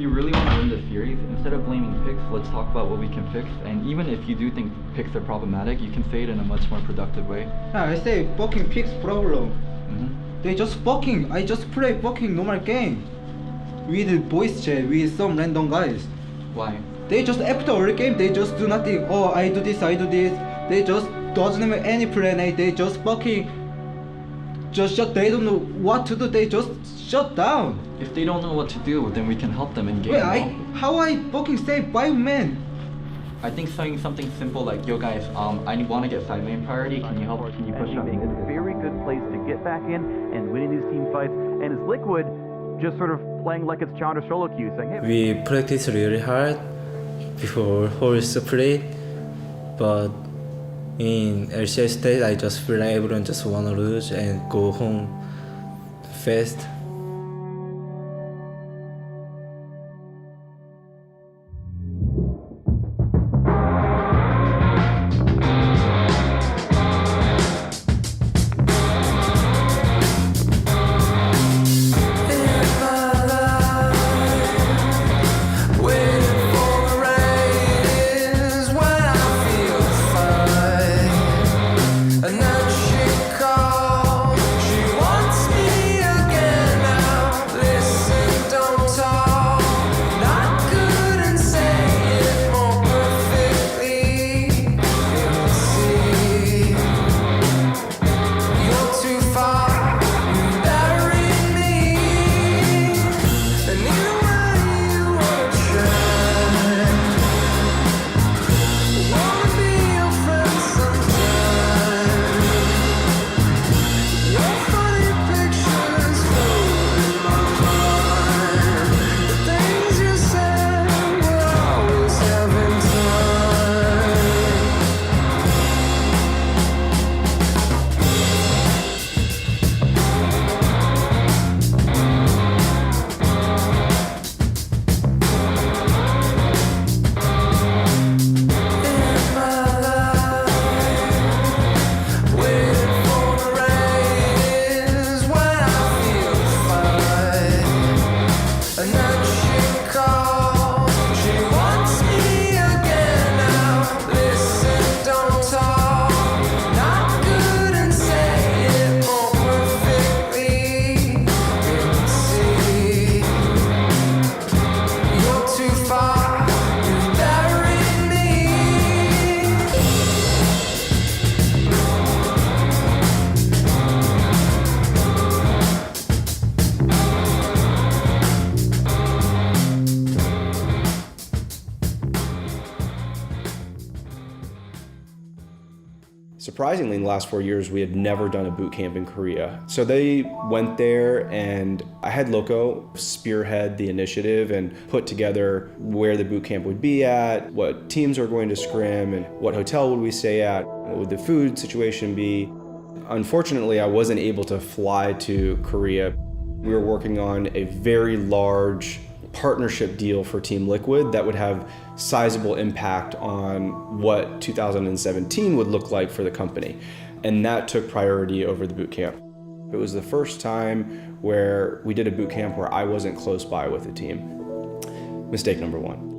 you really want to win the series, instead of blaming picks, let's talk about what we can fix. And even if you do think picks are problematic, you can say it in a much more productive way. Yeah, I say fucking picks problem. They just fucking, I just play fucking normal game with voice chat with some random guys. Why? They just after all game they just do nothing. Oh, I do this, I do this. They just doesn't have any plan A. They just fucking just shut. They don't know what to do. They just shut down. If they don't know what to do, then we can help them in game. Wait, how I fucking save 5 men? I think saying something simple like, yo guys, I want to get side lane priority. Can you help? Can you push up? It's a very good place to get back in and winning these team fights. And it's Liquid just sort of playing like it's Challenger solo queue, saying, hey. We practice really hard before whole split, but in LCS stage, I just feel like everyone just wanna lose and go home fast. Surprisingly, in the last 4 years, we had never done a boot camp in Korea. So they went there, and I had Loco spearhead the initiative and put together where the boot camp would be at, what teams are going to scrim, and what hotel would we stay at, what would the food situation be. Unfortunately, I wasn't able to fly to Korea. We were working on a very large partnership deal for Team Liquid that would have sizable impact on what 2017 would look like for the company. And that took priority over the boot camp. It was the first time where we did a boot camp where I wasn't close by with the team. Mistake number one.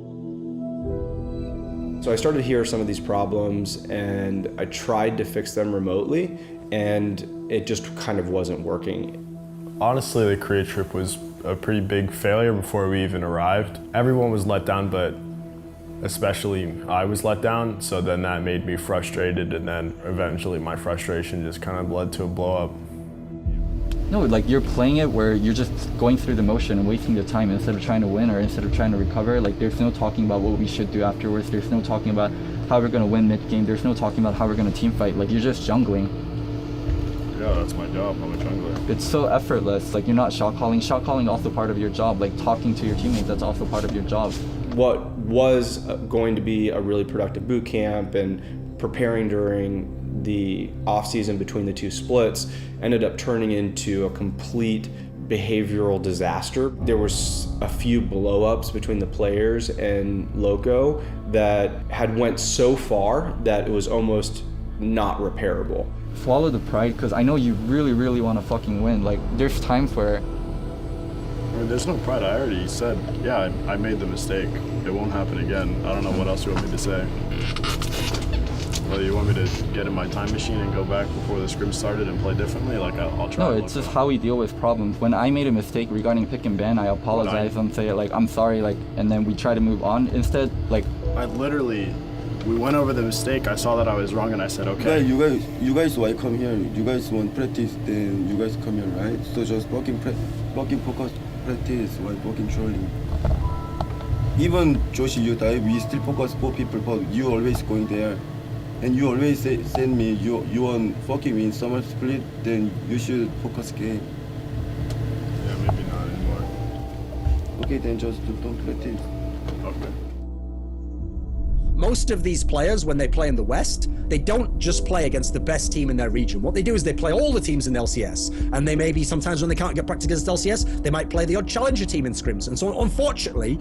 So I started to hear some of these problems, and I tried to fix them remotely, and it just kind of wasn't working. Honestly, the Korea trip was a pretty big failure before we even arrived. Everyone was let down, but especially I was let down, so then that made me frustrated, and then eventually my frustration just kind of led to a blow up. No, like you're playing it where you're just going through the motion and wasting the time instead of trying to win or instead of trying to recover. Like there's no talking about what we should do afterwards. There's no talking about how we're gonna win mid-game. There's no talking about how we're gonna team fight. Like you're just jungling. Yeah, that's my job, I'm a jungler. It's so effortless. Like you're not shot calling. Shot calling also part of your job. Like talking to your teammates, that's also part of your job. What was going to be a really productive boot camp and preparing during the off-season between the two splits ended up turning into a complete behavioral disaster. There was a few blow-ups between the players and Loco that had went so far that it was almost not repairable. Swallow the pride, because I know you really, really want to fucking win. Like there's times where I mean, there's no pride. I already said, yeah, I made the mistake. It won't happen again. I don't know what else you want me to say. Whether you want me to get in my time machine and go back before the scrim started and play differently, like I'll try. No, it's just how we deal with problems. When I made a mistake regarding pick and ban, I apologize and say like I'm sorry, like, and then we try to move on. Instead, like we went over the mistake. I saw that I was wrong, and I said, okay. Yeah, you guys why come here? You guys want practice, then you guys come here, right? So just blocking focus practice while blocking trolling. Even Joshi, you die, we still focus 4 people, but you always going there. And you always send me, you want fucking win summer split, then you should focus game. Yeah, maybe not anymore. Okay, then just don't practice. Okay. Most of these players, when they play in the West, they don't just play against the best team in their region. What they do is they play all the teams in LCS. And they maybe sometimes when they can't get practice against LCS, they might play the odd challenger team in scrims. And so unfortunately,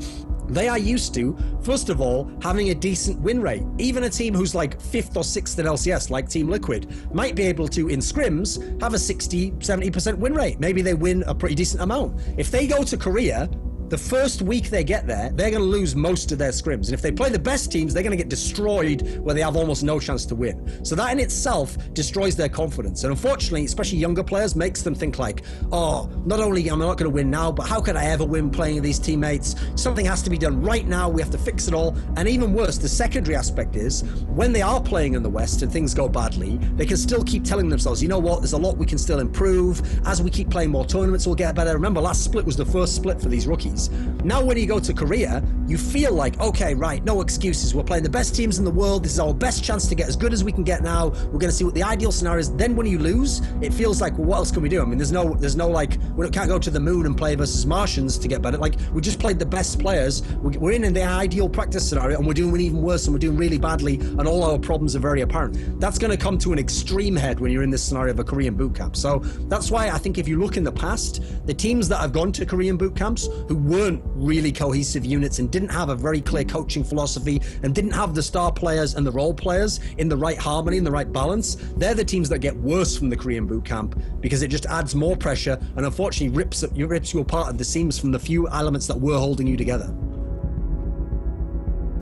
they are used to, first of all, having a decent win rate. Even a team who's like 5th or 6th in LCS, like Team Liquid, might be able to, in scrims, have a 60-70% win rate. Maybe they win a pretty decent amount. If they go to Korea, the first week they get there, they're going to lose most of their scrims. And if they play the best teams, they're going to get destroyed where they have almost no chance to win. So that in itself destroys their confidence. And unfortunately, especially younger players, makes them think like, oh, not only am I not going to win now, but how could I ever win playing with these teammates? Something has to be done right now. We have to fix it all. And even worse, the secondary aspect is when they are playing in the West and things go badly, they can still keep telling themselves, you know what, there's a lot we can still improve. As we keep playing more tournaments, we'll get better. Remember, last split was the first split for these rookies. Now when you go to Korea, you feel like, okay, right, no excuses. We're playing the best teams in the world. This is our best chance to get as good as we can get now. We're going to see what the ideal scenario is. Then when you lose, it feels like, well, what else can we do? I mean, there's no like, we can't go to the moon and play versus Martians to get better. Like, we just played the best players. We're in the ideal practice scenario, and we're doing even worse, and we're doing really badly, and all our problems are very apparent. That's going to come to an extreme head when you're in this scenario of a Korean boot camp. So that's why I think if you look in the past, the teams that have gone to Korean boot camps who weren't really cohesive units and didn't have a very clear coaching philosophy and didn't have the star players and the role players in the right harmony and the right balance, they're the teams that get worse from the Korean boot camp because it just adds more pressure and unfortunately rips you apart at the seams from the few elements that were holding you together.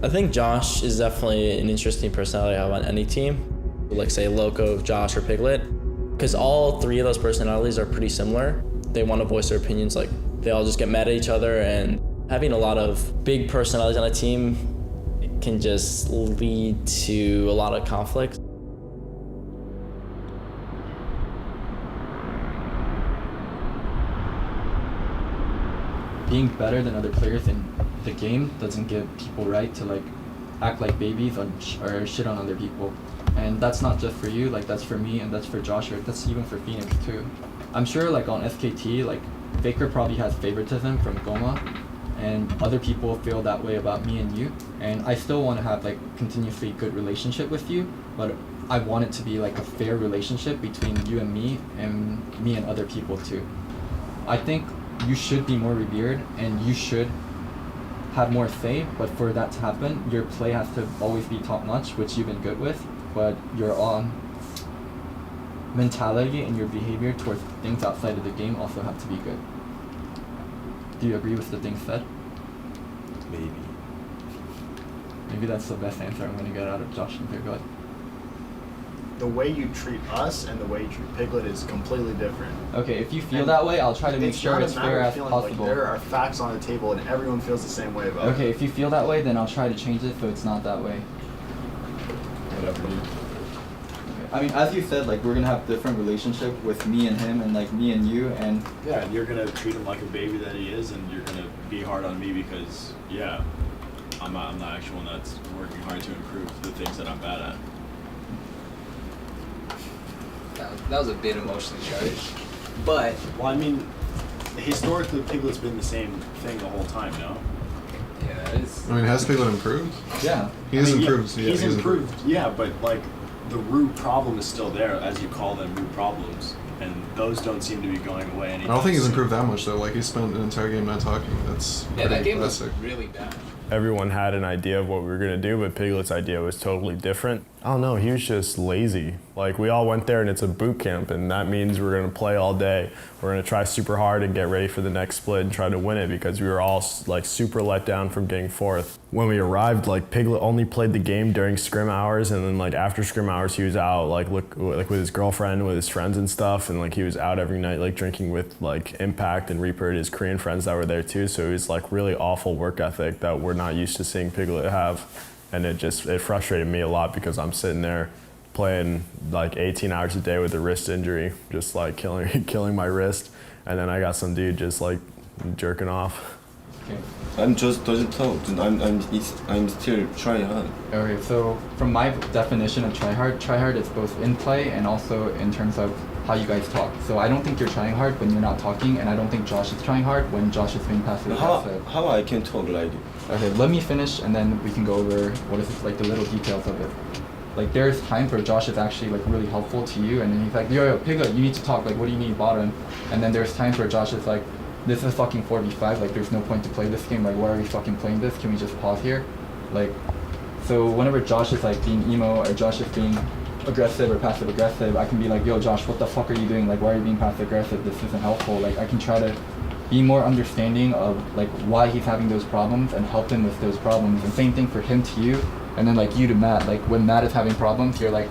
I think Josh is definitely an interesting personality to have on any team, like say Loco, Josh, or Piglet, because all 3 of those personalities are pretty similar. They want to voice their opinions, like they all just get mad at each other, and having a lot of big personalities on a team can just lead to a lot of conflict. being better than other players in the game doesn't give people right to like act like babies or shit on other people. And that's not just for you, like that's for me and that's for Josh, or that's even for Phoenix too. I'm sure like on SKT, like Faker probably has favoritism from Goma, and other people feel that way about me and you. And I still want to have like continuously good relationship with you, but I want it to be like a fair relationship between you and me and other people too. I think you should be more revered and you should have more say, but for that to happen, your play has to always be top notch, which you've been good with, but your mentality and your behavior towards things outside of the game also have to be good. Do you agree with the things said? Maybe that's the best answer I'm going to get out of Josh and Piglet. The way you treat us and the way you treat Piglet is completely different. Okay, if you feel that way, I'll try to make sure it's fair as possible. Like there are facts on the table and everyone feels the same way about it. Okay, if you feel that way, then I'll try to change it so it's not that way. Whatever, dude. I mean, as you said, like we're gonna have different relationship with me and him, and like me and you, and yeah, and you're gonna treat him like a baby that he is, and you're gonna be hard on me because yeah, I'm the actual one that's working hard to improve the things that I'm bad at. That was a bit emotionally charged, but well, I mean, historically, Piglet's been the same thing the whole time, no? Yeah, it's. I mean, has Piglet improved? Yeah, he's improved. Yeah, he's improved. Yeah, but like the root problem is still there, as you call them, root problems, and those don't seem to be going away anytime I don't think he's improved that much though. Like he spent an entire game not talking. That's yeah, that game classic. was really bad. everyone had an idea of what we were gonna do, but Piglet's idea was totally different. I don't know, he was just lazy. Like, we all went there and it's a boot camp, and that means we're gonna play all day. We're gonna try super hard and get ready for the next split and try to win it, because we were all like super let down from getting fourth. When we arrived, like, Piglet only played the game during scrim hours, and then like after scrim hours he was out like with his girlfriend, with his friends and stuff, and like he was out every night like drinking with like Impact and Reaper, his Korean friends that were there too. So it was like really awful work ethic that we're not used to seeing Piglet have, and it frustrated me a lot, because I'm sitting there playing like 18 hours a day with a wrist injury, just like killing my wrist, and then I got some dude just like jerking off. I'm just doesn't talk. I'm still trying hard. Okay, so from my definition of try hard is both in play and also in terms of how you guys talk. So I don't think you're trying hard when you're not talking, and I don't think Josh is trying hard when Josh is being passive aggressive. How I can talk like? Okay, let me finish and then we can go over what is like the little details of it. Like, there's times where Josh is actually like really helpful to you, and then he's like, yo, Piglet, you need to talk, like, what do you need bottom? And then there's times where Josh is like, this is a fucking 4v5, like, there's no point to play this game, like, why are we fucking playing this? Can we just pause here? Like, so whenever Josh is like being emo, or Josh is being aggressive or passive aggressive, I can be like, yo Josh, what the fuck are you doing? Like, why are you being passive aggressive? This isn't helpful. Like, I can try to be more understanding of like why he's having those problems and help him with those problems. And same thing for him to you, and then like you to Matt. Like, when Matt is having problems, you're like,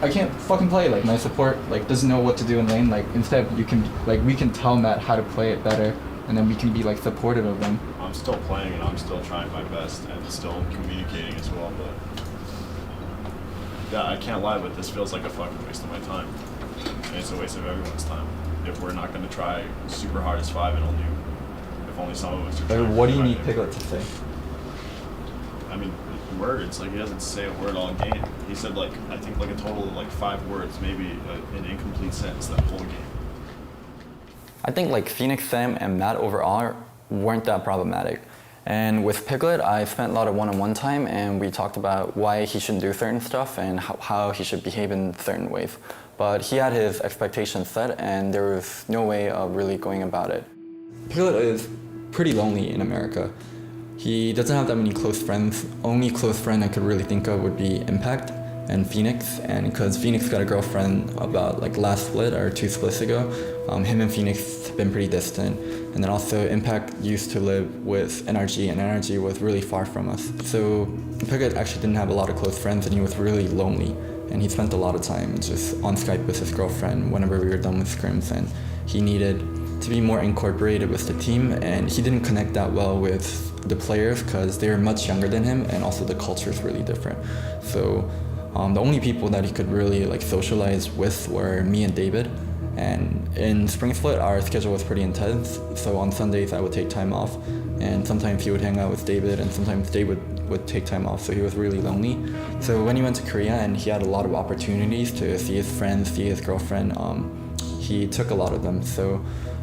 I can't fucking play. Like, my support like doesn't know what to do in lane. Like, instead you can like, we can tell Matt how to play it better, and then we can be like supportive of them. I'm still playing and I'm still trying my best and still communicating as well, but yeah, I can't lie, but this feels like a fucking waste of my time. And it's a waste of everyone's time. If we're not going to try super hard as five, if only some of us are trying. What do you need Piglet to say? I mean, words. Like, he doesn't say a word all game. He said like, I think like a total of like 5 words, maybe an incomplete sentence that whole game. I think like Phoenix, Sam, and Matt overall weren't that problematic. And with Piglet, I spent a lot of one-on-one time, and we talked about why he shouldn't do certain stuff and how he should behave in certain ways. But he had his expectations set, and there was no way of really going about it. Piglet is pretty lonely in America. He doesn't have that many close friends. Only close friend I could really think of would be Impact and Phoenix, and because Phoenix got a girlfriend about like last split or 2 splits ago, him and Phoenix have been pretty distant. And then also Impact used to live with NRG, and NRG was really far from us. So Piglet actually didn't have a lot of close friends, and he was really lonely. And he spent a lot of time just on Skype with his girlfriend whenever we were done with scrims, and he needed to be more incorporated with the team, and he didn't connect that well with the players because they were much younger than him, and also the culture is really different. So the only people that he could really like socialize with were me and David. And in Spring Split, our schedule was pretty intense. So on Sundays, I would take time off, and sometimes he would hang out with David, and sometimes David would take time off. So he was really lonely. So when he went to Korea and he had a lot of opportunities to see his friends, see his girlfriend, he took a lot of them. So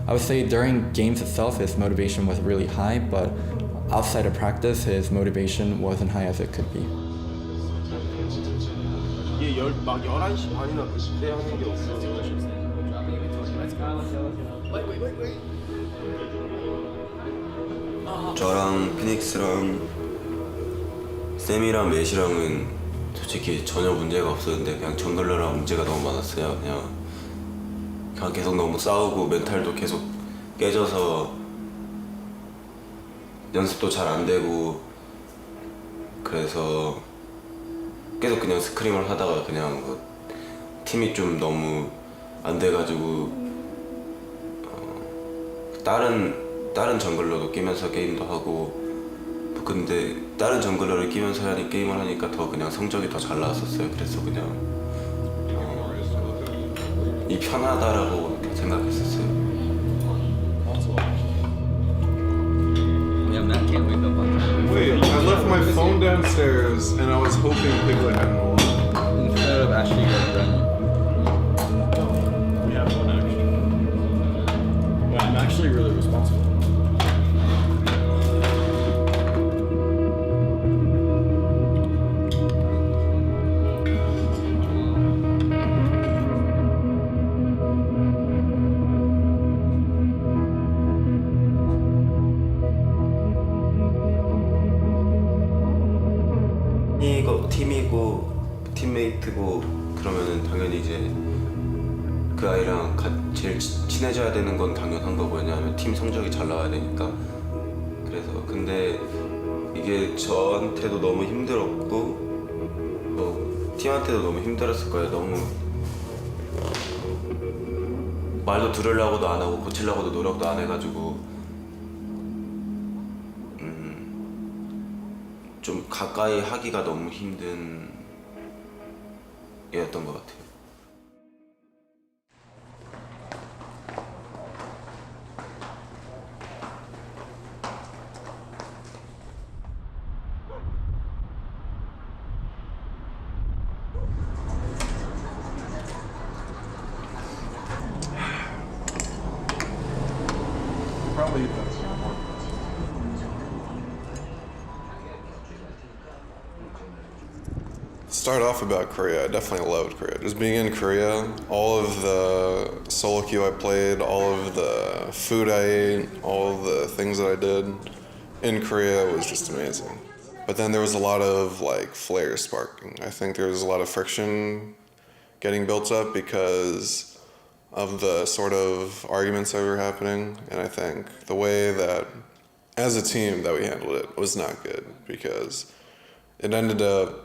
I would say during games itself, his motivation was really high, but outside of practice, his motivation wasn't high as it could be. 막 11시 반이나 그때 하는 게 없어. 저랑 피닉스랑 샘이랑 맷이랑은 솔직히 전혀 문제가 없었는데 그냥 정글러랑 문제가 너무 많았어요. 그냥 계속 너무 싸우고 멘탈도 계속 깨져서 연습도 잘 안 되고 그래서 계속 그냥 스크림을 하다가 그냥 팀이 좀 너무 안 돼가지고 다른 정글러도 끼면서 게임도 하고 근데 다른 정글러를 끼면서 게임을 하니까 더 그냥 성적이 더 잘 나왔었어요. 그래서 그냥 이 편하다라고 생각했었어요. Wait, I left my phone downstairs and I was hoping Piglet had more. Instead of Ashley getting ready. We have one extra. Well, I'm actually really responsible. 팀이고 팀메이트고 그러면은 당연히 이제 그 아이랑 제일 친해져야 되는 건 당연한 거고, 왜냐하면 팀 성적이 잘 나와야 되니까. 그래서 근데 이게 저한테도 너무 힘들었고 팀한테도 너무 힘들었을 거예요. 너무 말도 들으려고도 안 하고 고치려고도 노력도 안 해가지고 좀 가까이 하기가 너무 힘든 애였던 것 같아요. Probably that's Start off about Korea. I definitely loved Korea. Just being in Korea, all of the solo queue I played, all of the food I ate, all of the things that I did in Korea was just amazing. But then there was a lot of like flares sparking. I think there was a lot of friction getting built up because of the sort of arguments that were happening. And I think the way that, as a team, that we handled it was not good because it ended up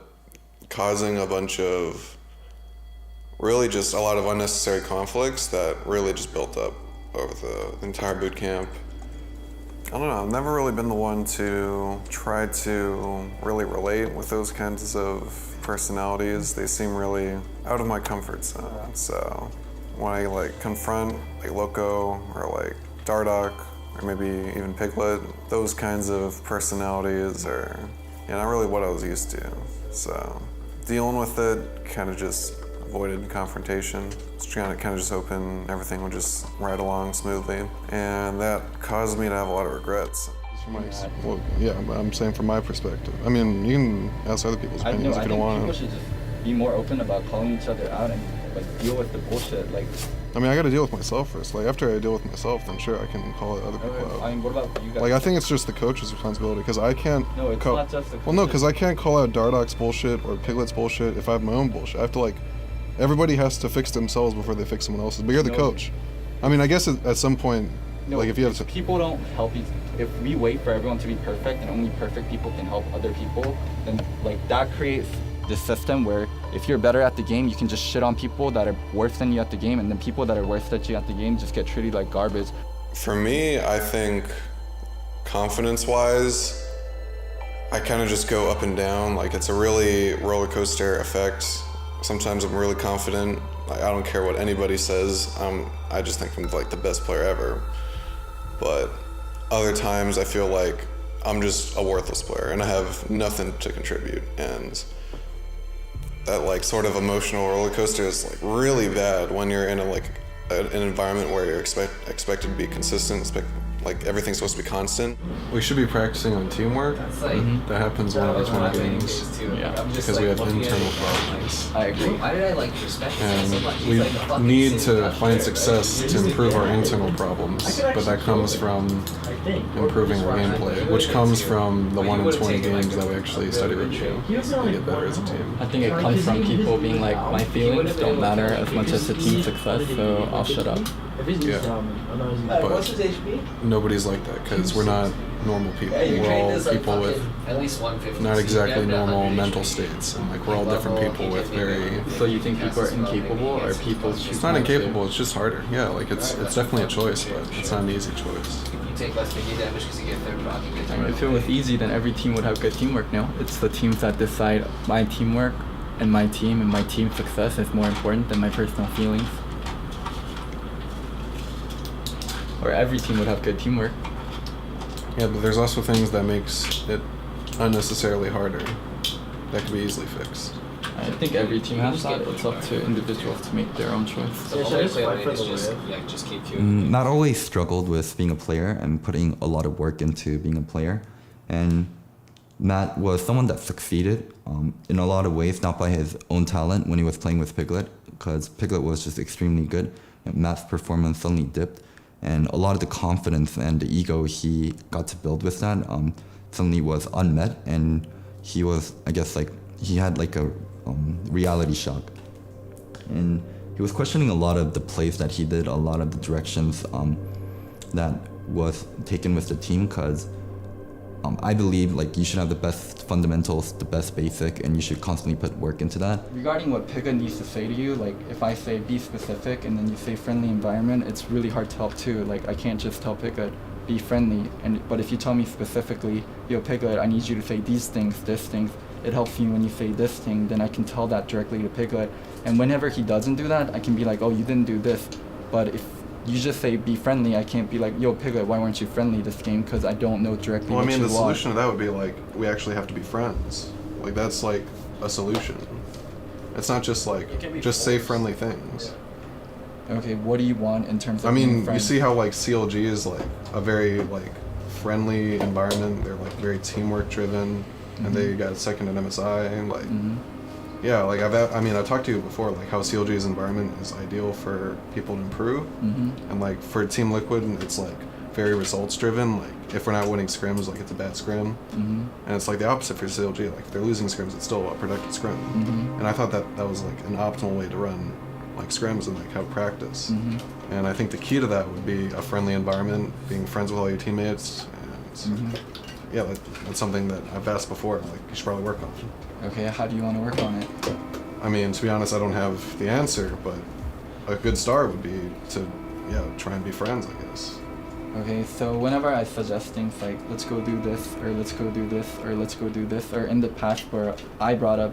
causing a bunch of really just a lot of unnecessary conflicts that really just built up over the entire boot camp. I don't know, I've never really been the one to try to really relate with those kinds of personalities. They seem really out of my comfort zone. So when I like confront like Loco or like Dardoch or maybe even Piglet, those kinds of personalities are not really what I was used to. So dealing with it, kind of just avoided confrontation. Just trying to kind of just hoping everything would just ride along smoothly. And that caused me to have a lot of regrets. I'm saying from my perspective. I mean, you can ask other people's opinions if you don't want to. People should just be more open about calling each other out and like deal with the bullshit. Like, I mean, I got to deal with myself first. Like, after I deal with myself, then sure, I can call other people out. I mean, what about you guys? Like, I think it's just the coach's responsibility because I can't. No, it's not just the coach. Well, no, because I can't call out Dardoch's bullshit or Piglet's bullshit if I have my own bullshit. I have to, like, everybody has to fix themselves before they fix someone else's. But you're the coach. I mean, I guess at some point, like, if you have to. People don't help each. If we wait for everyone to be perfect and only perfect people can help other people, then, like, that creates this system where if you're better at the game, you can just shit on people that are worse than you at the game, and then people that are worse than you at the game just get treated like garbage. For me, I think confidence-wise, I kind of just go up and down. Like, it's a really roller coaster effect. Sometimes I'm really confident. Like, I don't care what anybody says. I just think I'm like the best player ever. But other times I feel like I'm just a worthless player and I have nothing to contribute. And that like sort of emotional roller coaster is like really bad when you're in an environment where you're expected to be consistent, like everything's supposed to be constant. We should be practicing on teamwork. That happens one of the 20 games. Because we have internal problems. I agree. Why did I like respect And we need to find success to improve our internal problems, but that comes from improving our gameplay, which comes from the 1 in 20 games that we actually study review and get better as a team. I think it comes from people being like, my feelings don't matter as much as the team success, so I'll shut up. Yeah, but nobody's like that because we're not normal people. We're all people with not exactly normal mental states, and like we're all different people with very. So you think people are incapable, or people? It's not incapable. It's just harder. Yeah, like it's definitely a choice, but it's not an easy choice. You take less biggie damage because you get third rock. I mean, if it was easy, then every team would have good teamwork. No, it's the teams that decide my teamwork and my team's success is more important than my personal feelings. Or every team would have good teamwork. Yeah, but there's also things that makes it unnecessarily harder that can be easily fixed. I think every team has that. It's up to individuals to make their own choice. Matt always struggled with being a player and putting a lot of work into being a player. And Matt was someone that succeeded in a lot of ways, not by his own talent when he was playing with Piglet, because Piglet was just extremely good. And Matt's performance suddenly dipped. And a lot of the confidence and the ego he got to build with that suddenly was unmet, and he was, I guess, like he had like a reality shock, and he was questioning a lot of the plays that he did, a lot of the directions that was taken with the team, because I believe like you should have the best fundamentals, the best basic, and you should constantly put work into that. Regarding what Pika needs to say to you, like if I say be specific and then you say friendly environment, it's really hard to help too. Like I can't just tell Pika be friendly, but if you tell me specifically, yo Piglet, I need you to say these things, this things, it helps me when you say this thing, then I can tell that directly to Piglet. And whenever he doesn't do that, I can be like, oh, you didn't do this. But if you just say be friendly, I can't be like, yo Piglet, why weren't you friendly this game? Because I don't know directly Well, I what mean, you the want. solution to that would be like, we actually have to be friends. Like, that's like a solution. It's not just like, just say friendly things. Okay, what do you want in terms of I being mean, you friends? see how like CLG is like a very like friendly environment. They're like very teamwork driven, and they got second in MSI, and like, yeah, like I've talked to you before, like how CLG's environment is ideal for people to improve, and like for Team Liquid, it's like very results driven. Like if we're not winning scrims, like it's a bad scrim, and it's like the opposite for CLG. Like if they're losing scrims, it's still a productive scrim, and I thought that was like an optimal way to run like scrims and like have practice. And I think the key to that would be a friendly environment, being friends with all your teammates, and yeah, that's something that I've asked before. Like you should probably work on. Okay, how do you want to work on it? I mean, to be honest, I don't have the answer, but a good start would be to, try and be friends, I guess. Okay, so whenever I suggest things like, let's go do this, or let's go do this, or let's go do this, or in the past where I brought up,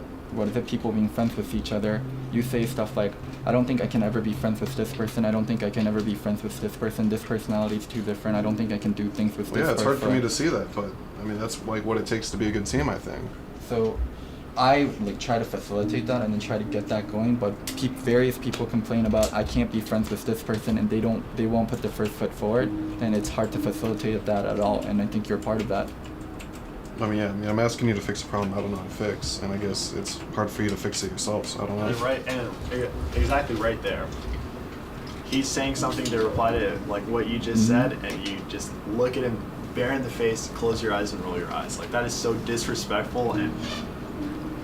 people being friends with each other, you say stuff like, I don't think I can ever be friends with this person, I don't think I can ever be friends with this person, this personality is too different, I don't think I can do things with this person. Yeah, it's hard for me to see that, but I mean, that's like what it takes to be a good team, I think. So I like try to facilitate that and then try to get that going, but various people complain about I can't be friends with this person and they won't put the first foot forward, then it's hard to facilitate that at all, and I think you're part of that. I mean, I'm asking you to fix a problem I don't know how to fix, and I guess it's hard for you to fix it yourself, so I don't know. You're right, and exactly right there. He's saying something to reply to like what you just said, and you just look at him bare in the face, close your eyes and roll your eyes. Like that is so disrespectful, and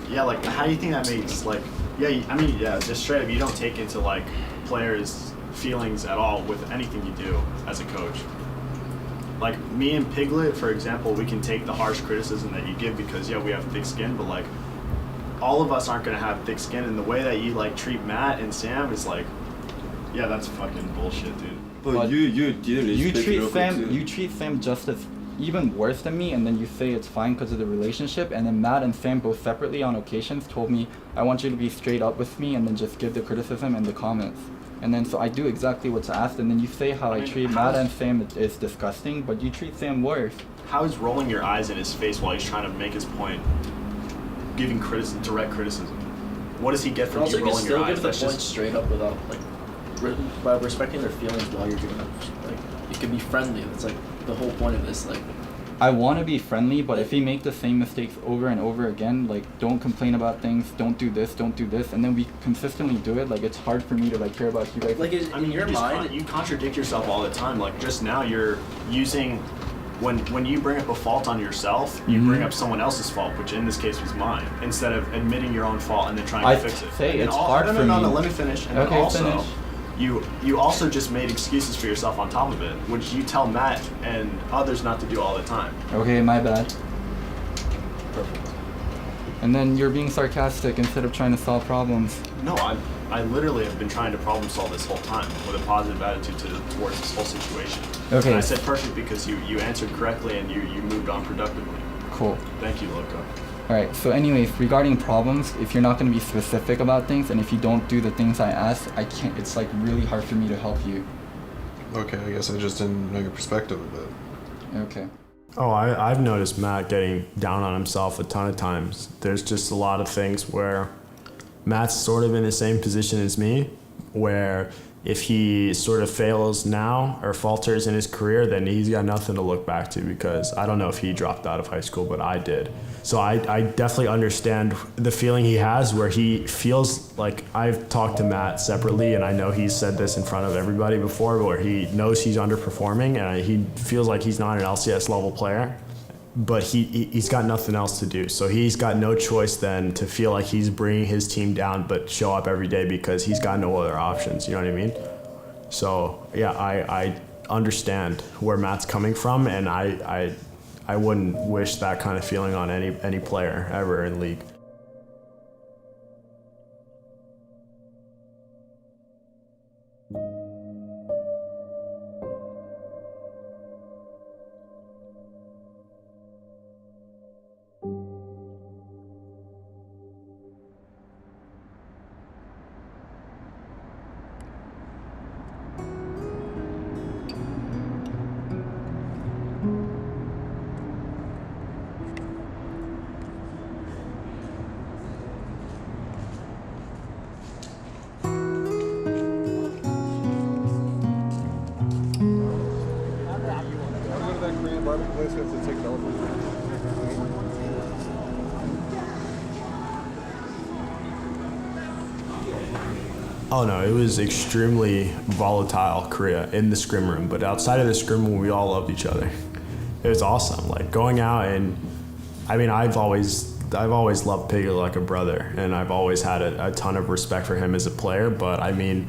yeah, like how do you think that makes like just straight up, you don't take into like players' feelings at all with anything you do as a coach. Like me and Piglet, for example, we can take the harsh criticism that you give because we have thick skin, but like all of us aren't gonna have thick skin, and the way that you like treat Matt and Sam is like, that's fucking bullshit, dude. But you didn't respect you treat Sam just as even worse than me, and then you say it's fine because of the relationship, and then Matt and Sam both separately on occasions told me, I want you to be straight up with me and then just give the criticism and the comments. And then so I do exactly what's asked, and then you say how I treat Matt and Sam is disgusting, but you treat Sam worse. How is rolling your eyes in his face while he's trying to make his point, giving direct criticism? What does he get from you rolling your eyes? Also, you can still give the point straight up without by respecting their feelings while you're doing it. Like you can be friendly. That's like the whole point of this. Like I want to be friendly, but if you make the same mistakes over and over again, like don't complain about things, don't do this, and then we consistently do it, like it's hard for me to like care about you guys. Like in your mind, you contradict yourself all the time. Like just now you're using, when you bring up a fault on yourself, you bring up someone else's fault, which in this case was mine, instead of admitting your own fault and then trying to fix it. It's hard for me. No, let me finish. And okay, also, finish. You also just made excuses for yourself on top of it, which you tell Matt and others not to do all the time. Okay, my bad. Perfect. And then you're being sarcastic instead of trying to solve problems. No, I literally have been trying to problem solve this whole time with a positive attitude towards this whole situation. Okay. And I said perfect because you answered correctly and you moved on productively. Cool. Thank you, Loco. Alright, so anyways, regarding problems, if you're not going to be specific about things, and if you don't do the things I ask, it's like really hard for me to help you. Okay, I guess I just didn't know your perspective of it. Okay. Oh, I've noticed Matt getting down on himself a ton of times. There's just a lot of things where Matt's sort of in the same position as me, where if he sort of fails now or falters in his career, then he's got nothing to look back to, because I don't know if he dropped out of high school, but I did. So I definitely understand the feeling he has where he feels like, I've talked to Matt separately, and I know he's said this in front of everybody before, where he knows he's underperforming and he feels like he's not an LCS level player. but he's got nothing else to do. So he's got no choice then to feel like he's bringing his team down, but show up every day because he's got no other options. You know what I mean? So yeah, I understand where Matt's coming from, and I wouldn't wish that kind of feeling on any player ever in League. Oh no, it was extremely volatile Korea in the scrim room, but outside of the scrim room, we all loved each other. It was awesome, like going out, and I mean, I've always loved Piglet like a brother, and I've always had a ton of respect for him as a player, but I mean,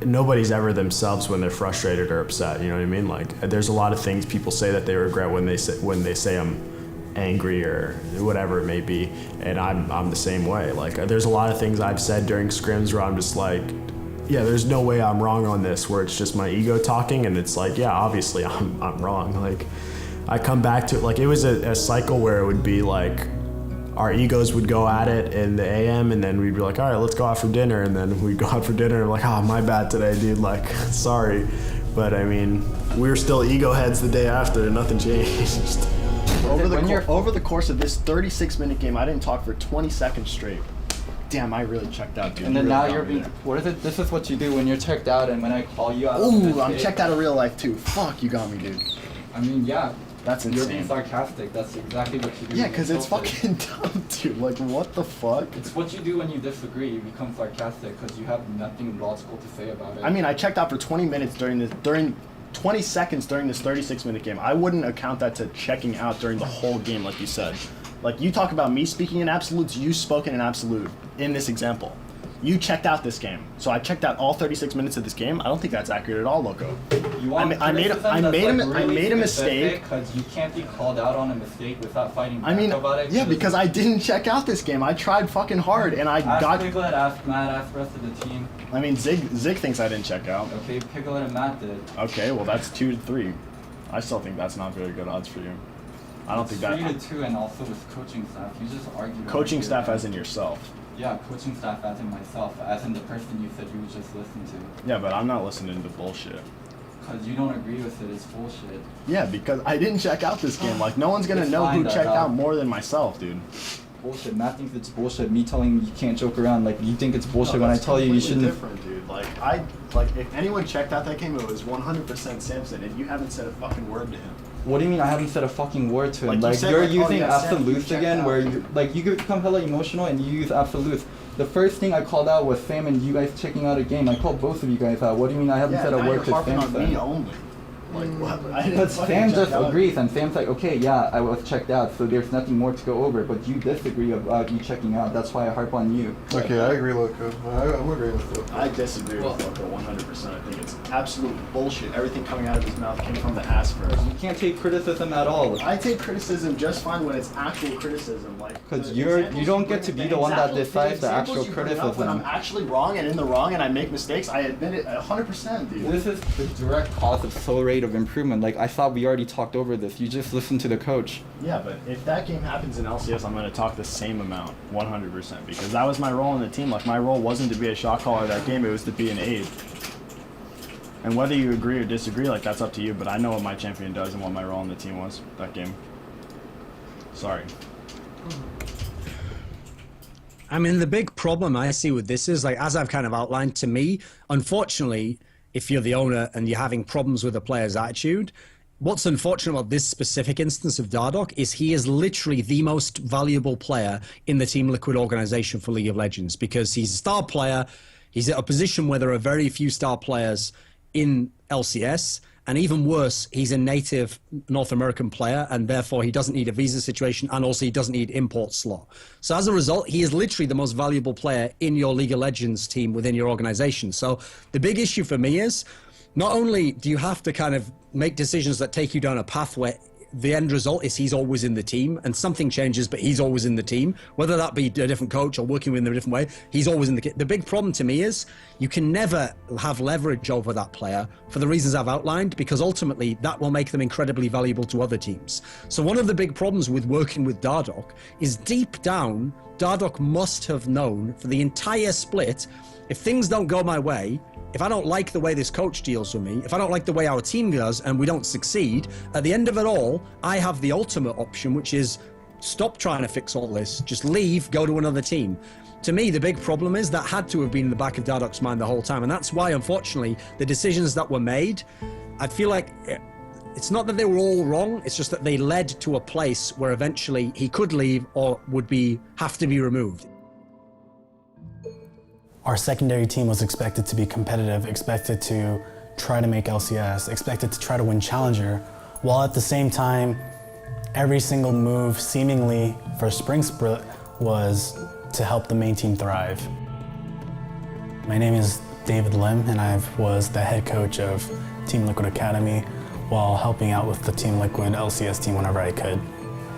nobody's ever themselves when they're frustrated or upset, you know what I mean? Like, there's a lot of things people say that they regret when they say I'm angry or whatever it may be, and I'm the same way. Like, there's a lot of things I've said during scrims where I'm just like, yeah, there's no way I'm wrong on this, where it's just my ego talking, and it's like, yeah, obviously I'm wrong. Like, I come back to it, like, it was a cycle where it would be like our egos would go at it in the AM, and then we'd be like, all right, let's go out for dinner, and then we'd go out for dinner and like, oh, my bad today, dude, like, sorry. But I mean, we were still ego heads the day after, nothing changed. Over the course of this 36-minute game, I didn't talk for 20 seconds straight. Damn, I really checked out, dude. And then now you're being, what is it? This is what you do when you're checked out, and when I call you out. Ooh, I'm checked out of real life too. Fuck, you got me, dude. I mean, yeah. That's insane. You're being sarcastic. That's exactly what you do. Yeah, because it's fucking dumb, dude. Like, what the fuck? It's what you do when you disagree. You become sarcastic because you have nothing logical to say about it. I mean, I checked out for 20 minutes during 20 seconds during this 36-minute game. I wouldn't account that to checking out during the whole game, like you said. Like, you talk about me speaking in absolutes, you spoken in absolute in this example. You checked out this game, so I checked out all 36 minutes of this game. I don't think that's accurate at all, Loco. You want I made a mistake. Because you can't be called out on a mistake without fighting back about it. Yeah, because I didn't check out this game. I tried fucking hard, and I got. Piglet, ask Matt, ask the rest of the team. I mean, Zig thinks I didn't check out. Okay, Piglet and Matt did. Okay, well that's 2-3. I still think that's not very good odds for you. I don't think that. 3-2, and also with coaching staff, you just argued. Coaching staff as in yourself. Yeah, coaching staff as in myself, as in the person you said you would just listen to. Yeah, but I'm not listening to bullshit. Because you don't agree with it, it's bullshit. Yeah, because I didn't check out this game. Like, no one's gonna know who checked out more than myself, dude. Bullshit. Matt thinks it's bullshit. Me telling you can't joke around. Like, you think it's bullshit when I tell you shouldn't. Different, dude. Like, if anyone checked out that game, it was 100% Samson, and you haven't said a fucking word to him. What do you mean I haven't said a fucking word to him? Like, you're using absolutes again, where you become hella emotional and you use absolutes. The first thing I called out was Sam and you guys checking out a game. I called both of you guys out. What do you mean I haven't said a word to Sam? On me only. Like, what? Because Sam just agrees, and Sam's like, okay, yeah, I was checked out, so there's nothing more to go over, but you disagree about you checking out. That's why I harp on you. Okay, I agree, Loco. I'm agreeing with Loco. I disagree with Loco 100%. I think it's absolute bullshit. Everything coming out of his mouth came from the ass first. You can't take criticism at all. I take criticism just fine when it's actual criticism. Like, because you don't get to be the one that decides the actual criticism. When I'm actually wrong and in the wrong and I make mistakes, I admit it 100%, dude. This is the direct cause of soul rate of improvement. Like, I thought we already talked over this. You just listen to the coach. Yeah, but if that game happens in LCS, I'm going to talk the same amount, 100%, because that was my role in the team. Like, my role wasn't to be a shot caller that game, it was to be an aide. And whether you agree or disagree, like, that's up to you, but I know what my champion does and what my role in the team was that game. Sorry. I mean, the big problem I see with this is, like, as I've kind of outlined, to me, unfortunately, if you're the owner and you're having problems with a player's attitude, what's unfortunate about this specific instance of Dardoch is he is literally the most valuable player in the Team Liquid organization for League of Legends, because he's a star player. He's at a position where there are very few star players in LCS, And even worse, he's a native North American player, and therefore he doesn't need a visa situation, and also he doesn't need import slot. So as a result, he is literally the most valuable player in your League of Legends team within your organization. So the big issue for me is, not only do you have to kind of make decisions that take you down a path where the end result is he's always in the team, and something changes, but he's always in the team, whether that be a different coach or working with him in a different way, he's always in the big problem to me is you can never have leverage over that player for the reasons I've outlined, because ultimately that will make them incredibly valuable to other teams. So one of the big problems with working with Dardoch is deep down, Dardoch must have known for the entire split, if things don't go my way, if I don't like the way this coach deals with me, if I don't like the way our team does and we don't succeed, at the end of it all, I have the ultimate option, which is stop trying to fix all this, just leave, go to another team. To me, the big problem is that had to have been in the back of Dardoch's mind the whole time. And that's why, unfortunately, the decisions that were made, I feel like it's not that they were all wrong, it's just that they led to a place where eventually he could leave or would have to be removed. Our secondary team was expected to be competitive, expected to try to make LCS, expected to try to win Challenger, while at the same time, every single move seemingly for Spring Split was to help the main team thrive. My name is David Lim, and I was the head coach of Team Liquid Academy while helping out with the Team Liquid LCS team whenever I could.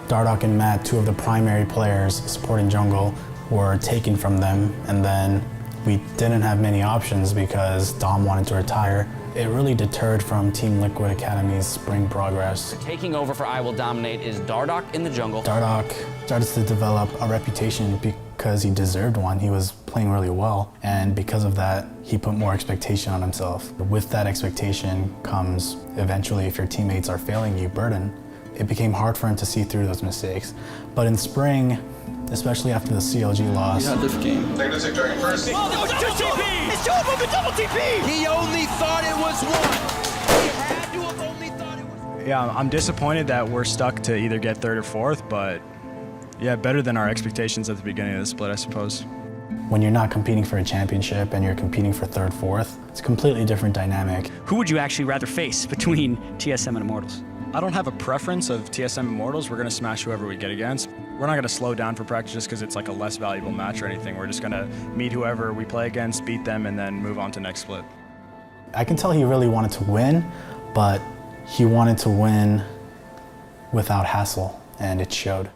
Dardoch and Matt, two of the primary players supporting jungle, were taken from them, and then we didn't have many options because Dom wanted to retire. It really deterred from Team Liquid Academy's spring progress. Taking over for I Will Dominate is Dardoch in the jungle. Dardoch started to develop a reputation because he deserved one. He was playing really well, and because of that, he put more expectation on himself. With that expectation comes, eventually, if your teammates are failing you, burden. It became hard for him to see through those mistakes. But in spring, especially after the CLG loss. We had this game. First. Oh, it's 2 TP! It's 2 of them, a double TP! He only thought it was 1. He had to have only thought it was 1. Yeah, I'm disappointed that we're stuck to either get 3rd or 4th, but yeah, better than our expectations at the beginning of the split, I suppose. When you're not competing for a championship and you're competing for 3rd, 4th, it's a completely different dynamic. Who would you actually rather face between TSM and Immortals? I don't have a preference of TSM Immortals. We're going to smash whoever we get against. We're not going to slow down for practice just because it's like a less valuable match or anything. We're just going to meet whoever we play against, beat them, and then move on to next split. I can tell he really wanted to win, but he wanted to win without hassle, and it showed.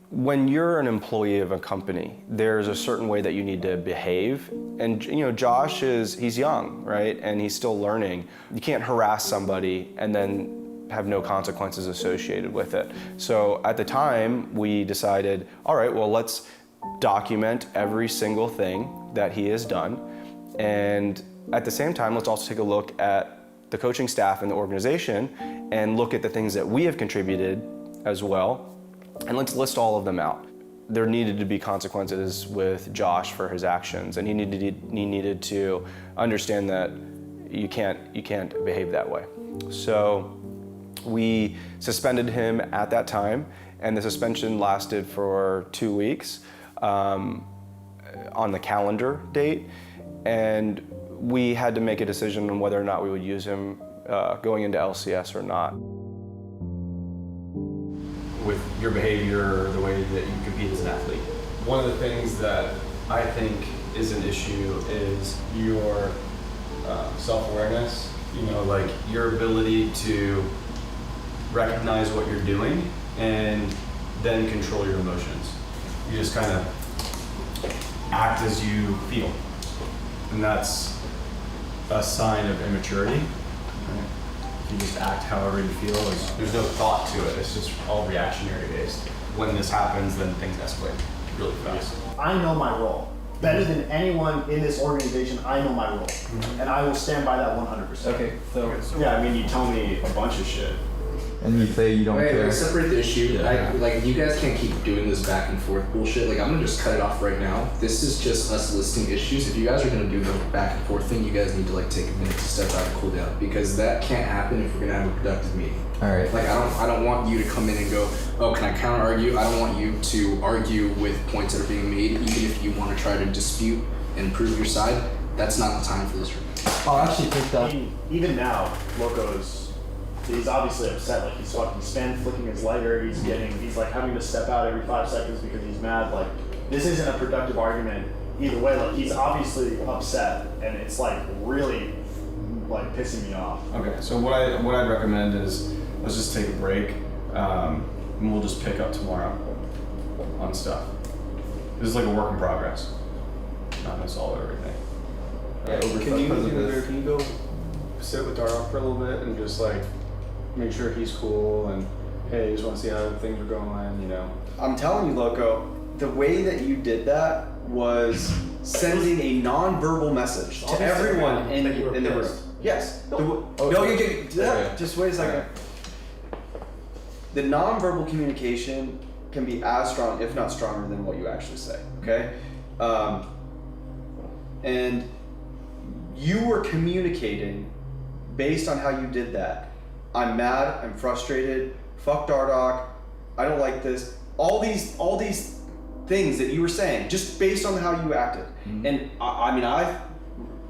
When you're an employee of a company, there's a certain way that you need to behave. And you know, Josh he's young, right? And he's still learning. You can't harass somebody and then have no consequences associated with it. So at the time, we decided, all right, well, let's document every single thing that he has done. And at the same time, let's also take a look at the coaching staff and the organization and look at the things that we have contributed as well. And let's list all of them out. There needed to be consequences with Josh for his actions, and he needed to understand that you can't behave that way. So we suspended him at that time, and the suspension lasted for 2 weeks on the calendar date, and we had to make a decision on whether or not we would use him going into LCS or not. With your behavior, the way that you compete as an athlete. One of the things that I think is an issue is your self-awareness, like your ability to recognize what you're doing and then control your emotions. You just kind of act as you feel. And that's a sign of immaturity. Right? You just act however you feel. There's no thought to it. It's just all reactionary based. When this happens, then things escalate. really fast. I know my role. Better than anyone in this organization, I know my role. And I will stand by that 100%. Okay, so yeah, I mean, you tell me a bunch of shit. And you say you don't care. Separate the issue. Like, you guys can't keep doing this back and forth bullshit. Like, I'm gonna just cut it off right now. This is just us listing issues. If you guys are gonna do the back and forth thing, you guys need to like take a minute to step out and cool down, because that can't happen if we're gonna have a productive meeting. All right. Like, I don't want you to come in and go, oh, can I counter argue? I don't want you to argue with points that are being made, even if you want to try to dispute and prove your side. That's not the time for this room. I'll actually pick that. Even now, he's obviously upset. Like, he's fucking spam flicking his lighter. He's like having to step out every 5 seconds because he's mad. Like, this isn't a productive argument either way. Like, he's obviously upset, and it's like really like pissing me off. Okay, so what I'd recommend is let's just take a break, and we'll just pick up tomorrow on stuff. This is like a work in progress. Not gonna solve everything. Can you go sit with Dardoch for a little bit and just like make sure he's cool and hey, just want to see how things are going, you know? I'm telling you, Loco, the way that you did that was sending a non-verbal message to everyone in the room. Yes. Just wait a second. The non-verbal communication can be as strong, if not stronger, than what you actually say. Okay, and you were communicating based on how you did that. I'm mad. I'm frustrated. Fuck Dardoch. I don't like this. All these things that you were saying, just based on how you acted. Mm-hmm. And I mean,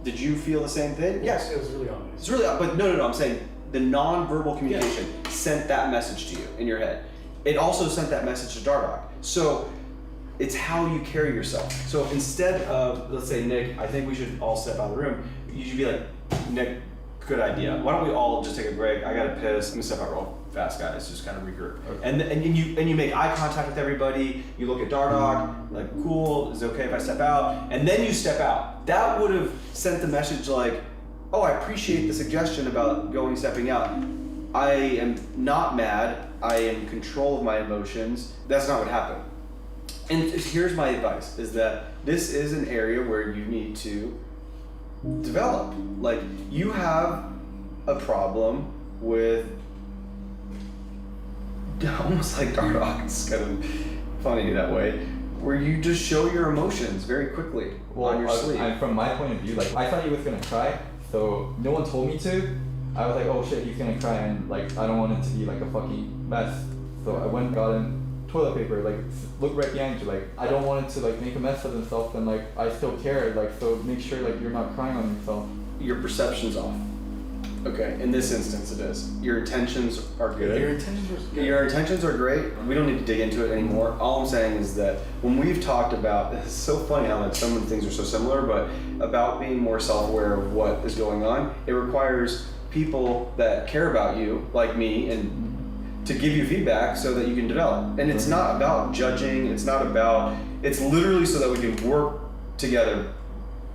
did you feel the same thing? Yes. It was really obvious. It's really, but no. I'm saying the non-verbal communication sent that message to you in your head. It also sent that message to Dardoch. So it's how you carry yourself. So instead of, let's say, Nick, I think we should all step out of the room, you should be like, Nick, good idea. Why don't we all just take a break? I gotta piss. I'm gonna step out real fast, guys. Just kind of regroup. Okay. And you make eye contact with everybody. You look at Dardoch, like, cool. Is it okay if I step out? And then you step out. That would have sent the message like, oh, I appreciate the suggestion about stepping out. I am not mad. I am in control of my emotions. That's not what happened. And here's my advice, is that this is an area where you need to develop. Like, you have a problem with, almost like Dardoch, it's kind of funny that way, where you just show your emotions very quickly on your sleeve. From my point of view, like, I thought he was gonna cry, so no one told me to. I was like, oh shit, he's gonna cry, and like, I don't want it to be like a fucking mess. So I went and got him toilet paper, like, look right behind you, like, I don't want it to like make a mess of himself, and like, I still care, like, so make sure like you're not crying on yourself. Your perception's off. Okay, in this instance it is. Your intentions are good. Your intentions are great. We don't need to dig into it anymore. All I'm saying is that when we've talked about, it's so funny how like some of the things are so similar, but about being more self-aware of what is going on, it requires people that care about you, like me, and to give you feedback so that you can develop. And it's not about judging, it's literally so that we can work together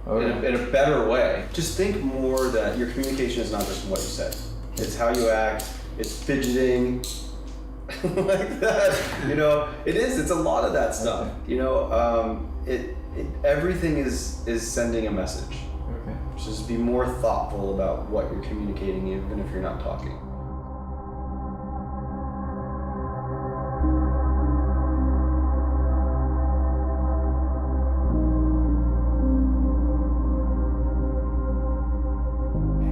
in a better way. Just think more that your communication is not just what you say. It's how you act, it's fidgeting, like that. You know, it's a lot of that stuff. You know, everything is sending a message. Okay. Just be more thoughtful about what you're communicating, even if you're not talking.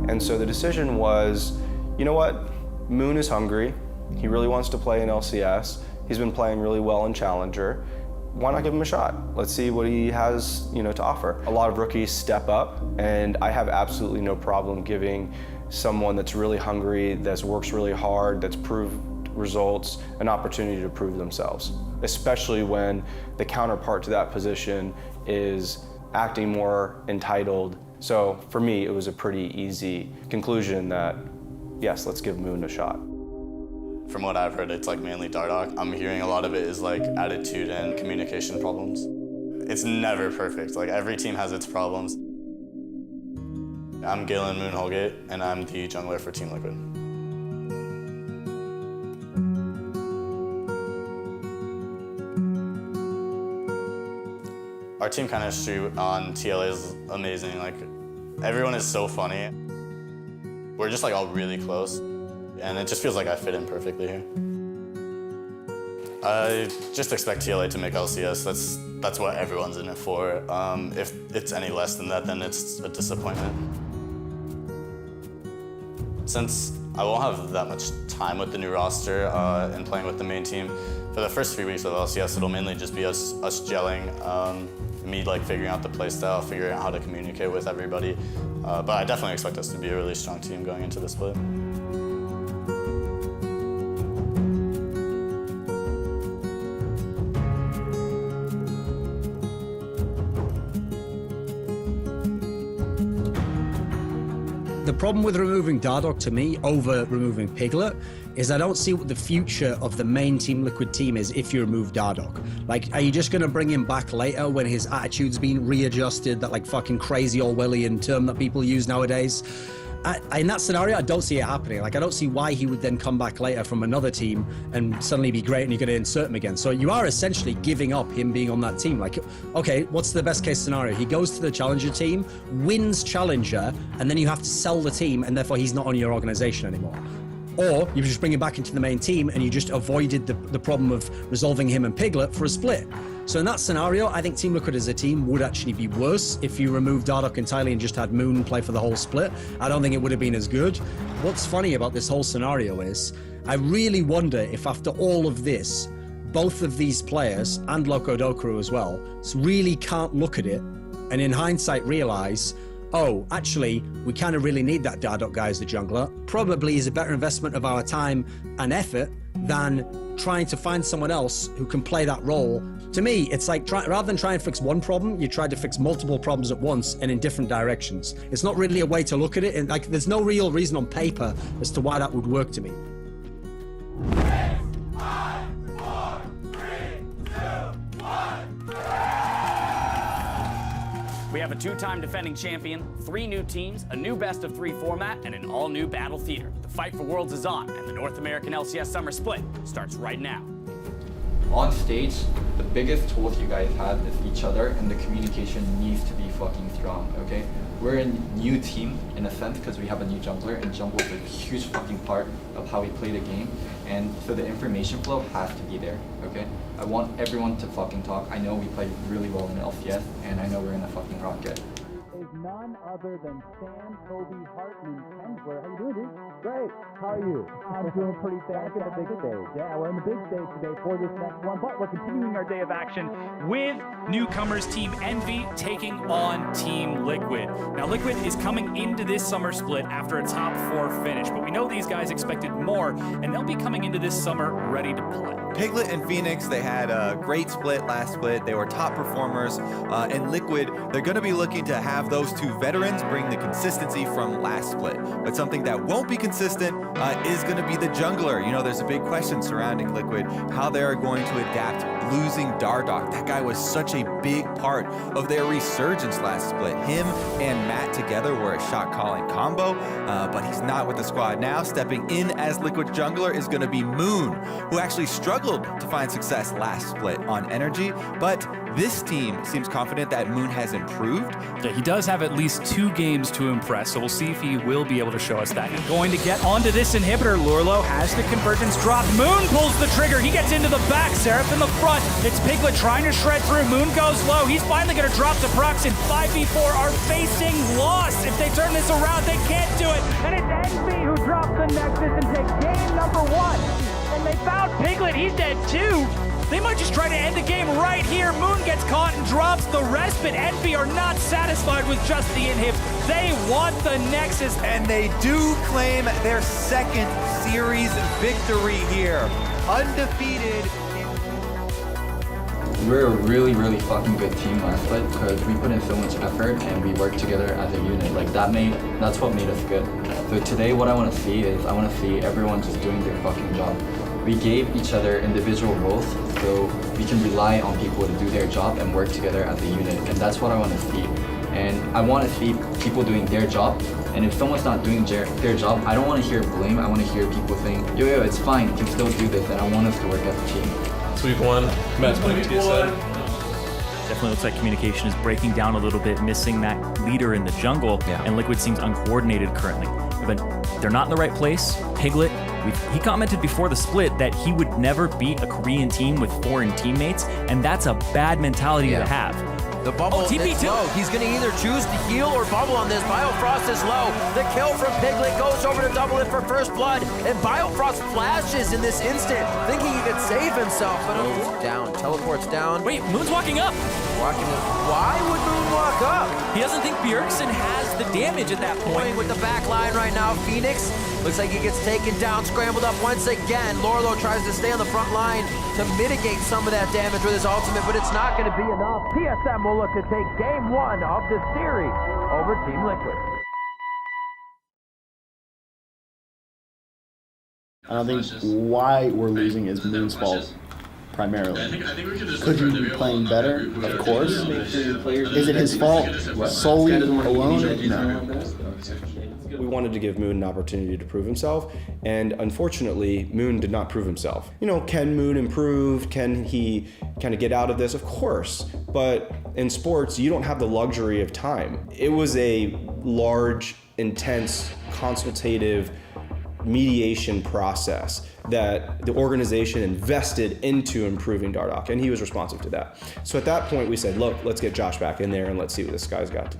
And so the decision was, you know what? Moon is hungry. He really wants to play in LCS. He's been playing really well in Challenger. Why not give him a shot? Let's see what he has, to offer. A lot of rookies step up, and I have absolutely no problem giving someone that's really hungry, that works really hard, that's proved results, an opportunity to prove themselves, especially when the counterpart to that position is acting more entitled. So for me, it was a pretty easy conclusion that, yes, let's give Moon a shot. From what I've heard, it's like mainly Dardoch. I'm hearing a lot of it is like attitude and communication problems. It's never perfect. Like, every team has its problems. I'm Galen Moon Holgate, and I'm the jungler for Team Liquid. Our team chemistry on TLA is amazing. Like, everyone is so funny. We're just like all really close, and it just feels like I fit in perfectly here. I just expect TLA to make LCS. That's what everyone's in it for. If it's any less than that, then it's a disappointment. Since I won't have that much time with the new roster and playing with the main team, for the first 3 weeks of LCS, it'll mainly just be us gelling, me like figuring out the play style, figuring out how to communicate with everybody. But I definitely expect us to be a really strong team going into the split. The problem with removing Dardoch, to me, over removing Piglet, is I don't see what the future of the main Team Liquid team is if you remove Dardoch. Like, are you just going to bring him back later when his attitude's been readjusted, that like fucking crazy Orwellian term that people use nowadays? In that scenario, I don't see it happening. Like, I don't see why he would then come back later from another team and suddenly be great and you're going to insert him again. So you are essentially giving up him being on that team. Like, okay, what's the best case scenario? He goes to the Challenger team, wins Challenger, and then you have to sell the team, and therefore he's not on your organization anymore. Or you just bring him back into the main team and you just avoided the problem of resolving him and Piglet for a split. So in that scenario, I think Team Liquid as a team would actually be worse if you removed Dardoch entirely and just had Moon play for the whole split. I don't think it would have been as good. What's funny about this whole scenario is, I really wonder if after all of this, both of these players, and Locodoku as well, really can't look at it and in hindsight realize, oh, actually, we kind of really need that Dardoch guy as the jungler. Probably is a better investment of our time and effort than trying to find someone else who can play that role. To me, it's like rather than try and fix one problem, you try to fix multiple problems at once and in different directions. It's not really a way to look at it, and like there's no real reason on paper as to why that would work to me. 5, 4, 3, 2, 1. We have a two-time defending champion, 3 new teams, a new best-of-3 format, and an all-new battle theater. The fight for worlds is on, and the North American LCS Summer Split starts right now. On stage, the biggest tools you guys have is each other, and the communication needs to be fucking strong, okay? We're a new team in a sense because we have a new jungler, and jungle is a huge fucking part of how we play the game, and so the information flow has to be there, okay? I want everyone to fucking talk. I know we play really well in LCS, and I know we're in a fucking rocket. Is none other than Sam, Kobe, Hartman, Hensler. How you doing, dude? Great. How are you? I'm doing pretty fantastic. Back in the big stage. Yeah, we're in the big stage today for this next one, but we're continuing our day of action with newcomers Team Envy taking on Team Liquid. Now, Liquid is coming into this summer split after a top 4 finish, but we know these guys expected more, and they'll be coming into this summer ready to play. Piglet and Phoenix, they had a great split last split. They were top performers. And Liquid, they're going to be looking to have those 2 veterans bring the consistency from last split. But something that won't be consistent is going to be the jungler. You know, there's a big question surrounding Liquid, how they are going to adapt losing Dardoch. That guy was such a big part of their resurgence last split. Him and Matt together were a shot-calling combo, but he's not with the squad now. Stepping in as Liquid jungler is going to be Moon, who actually struggled to find success last split on Energy, but this team seems confident that Moon has improved. Yeah, he does have at least 2 games to impress, so we'll see if he will be able to show us that. He's going to get onto this inhibitor. Lurlo has the convergence dropped. Moon pulls the trigger. He gets into the back. Seraph in the front. It's Piglet trying to shred through. Moon goes low. He's finally going to drop the procs, and 5v4 are facing loss. If they turn this around, they can't do it. And it's Envy who drops the Nexus and takes game number 1. And they found Piglet. He's dead too. They might just try to end the game right here. Moon gets caught and drops the rest, but Envy are not satisfied with just the inhib. They want the Nexus. And they do claim their 2nd series victory here. Undefeated. We're a really, really fucking good team last split because we put in so much effort and we worked together as a unit. Like that's what made us good. So today what I want to see is I want to see everyone just doing their fucking job. We gave each other individual roles so we can rely on people to do their job and work together as a unit, and that's what I want to see. And I want to see people doing their job, and if someone's not doing their job, I don't want to hear blame. I want to hear people saying, yo, it's fine, you can still do this, and I want us to work as a team. So we've won, Matt's playing TSN. Definitely looks like communication is breaking down a little bit, missing that leader in the jungle, and Liquid seems uncoordinated currently. But they're not in the right place. Piglet, he commented before the split that he would never beat a Korean team with foreign teammates, and that's a bad mentality to have. The bubble is low. He's going to either choose to heal or bubble on this. Biofrost is low. The kill from Piglet goes over to double it for first blood. And Biofrost flashes in this instant, thinking he could save himself. But down, teleports down. Wait, Moon's walking up. Walking up. Why would Moon walk up? He doesn't think Bjergsen has the damage at that point. With the back line right now, Phoenix looks like he gets taken down, scrambled up once again. Lorlo tries to stay on the front line to mitigate some of that damage with his ultimate, but it's not going to be enough. TSM will look to take game 1 of the series over Team Liquid. I don't think why we're losing is Moon's fault primarily. Could he be playing better? Of course. Is it his fault solely alone? No. We wanted to give Moon an opportunity to prove himself, and unfortunately, Moon did not prove himself. You know, can Moon improve? Can he kind of get out of this? Of course, but in sports, you don't have the luxury of time. It was a large, intense, consultative mediation process that the organization invested into improving Dardoch, and he was responsive to that. So at that point, we said, look, let's get Josh back in there and let's see what this guy's got to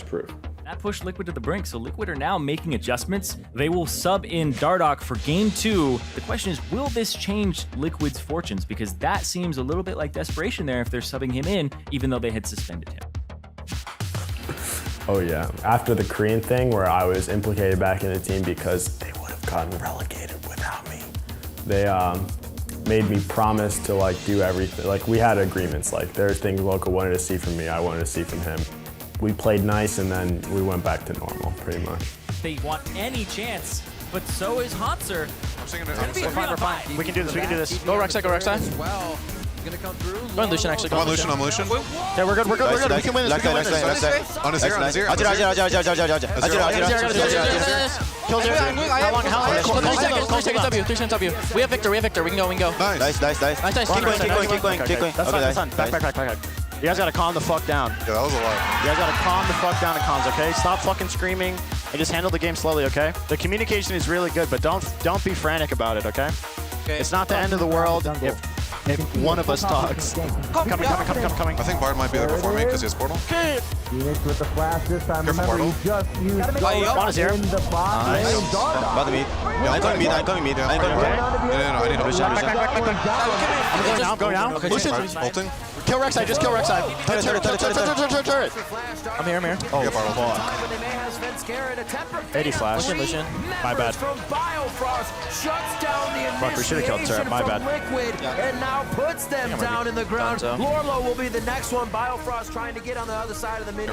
prove. That pushed Liquid to the brink, so Liquid are now making adjustments. They will sub in Dardoch for game 2. The question is, will this change Liquid's fortunes? Because that seems a little bit like desperation there if they're subbing him in, even though they had suspended him. Oh yeah, after the Korean thing where I was implicated back in the team because they would have gotten relegated without me. They made me promise to like do everything. Like we had agreements, like there's things Loco wanted to see from me, I wanted to see from him. We played nice and then we went back to normal, pretty much. They want any chance, but so is Hanser. We're fine. We can do this, Go Rek'Sai, go Rek'Sai. Well, gonna come through. Go on Lucian, actually. Come on, Lucian, I'm Lucian. Yeah, we're good. We can win this. On a zero. Kill zero. How long? 3 seconds W. We have Victor. We can go. Nice. Keep going. That's fine. Back. You guys gotta calm the fuck down. Yeah, that was a lot. You guys gotta calm the fuck down in comms, okay? Stop fucking screaming and just handle the game slowly, okay? The communication is really good, but don't be frantic about it, okay? It's not the end of the world if one of us talks. Coming. I think Bard might be there before me because he has portal. Okay. Phoenix with the flash this time. Careful, Remember, portal. he just used One is here. in the bot lane. Bottom mid. I'm coming mid. No, I need help. I'm going down. Lucian. Ulting. Kill Rek'Sai, just kill Rek'Sai. Turret. I'm here. Oh, yeah, Bard. 80 flash. Lucian. My bad. Fuck, we should have killed turret. My bad. Liquid and now puts them down in the ground. Lorlo will be the next one. Biofrost trying to get on the other side of the mini. All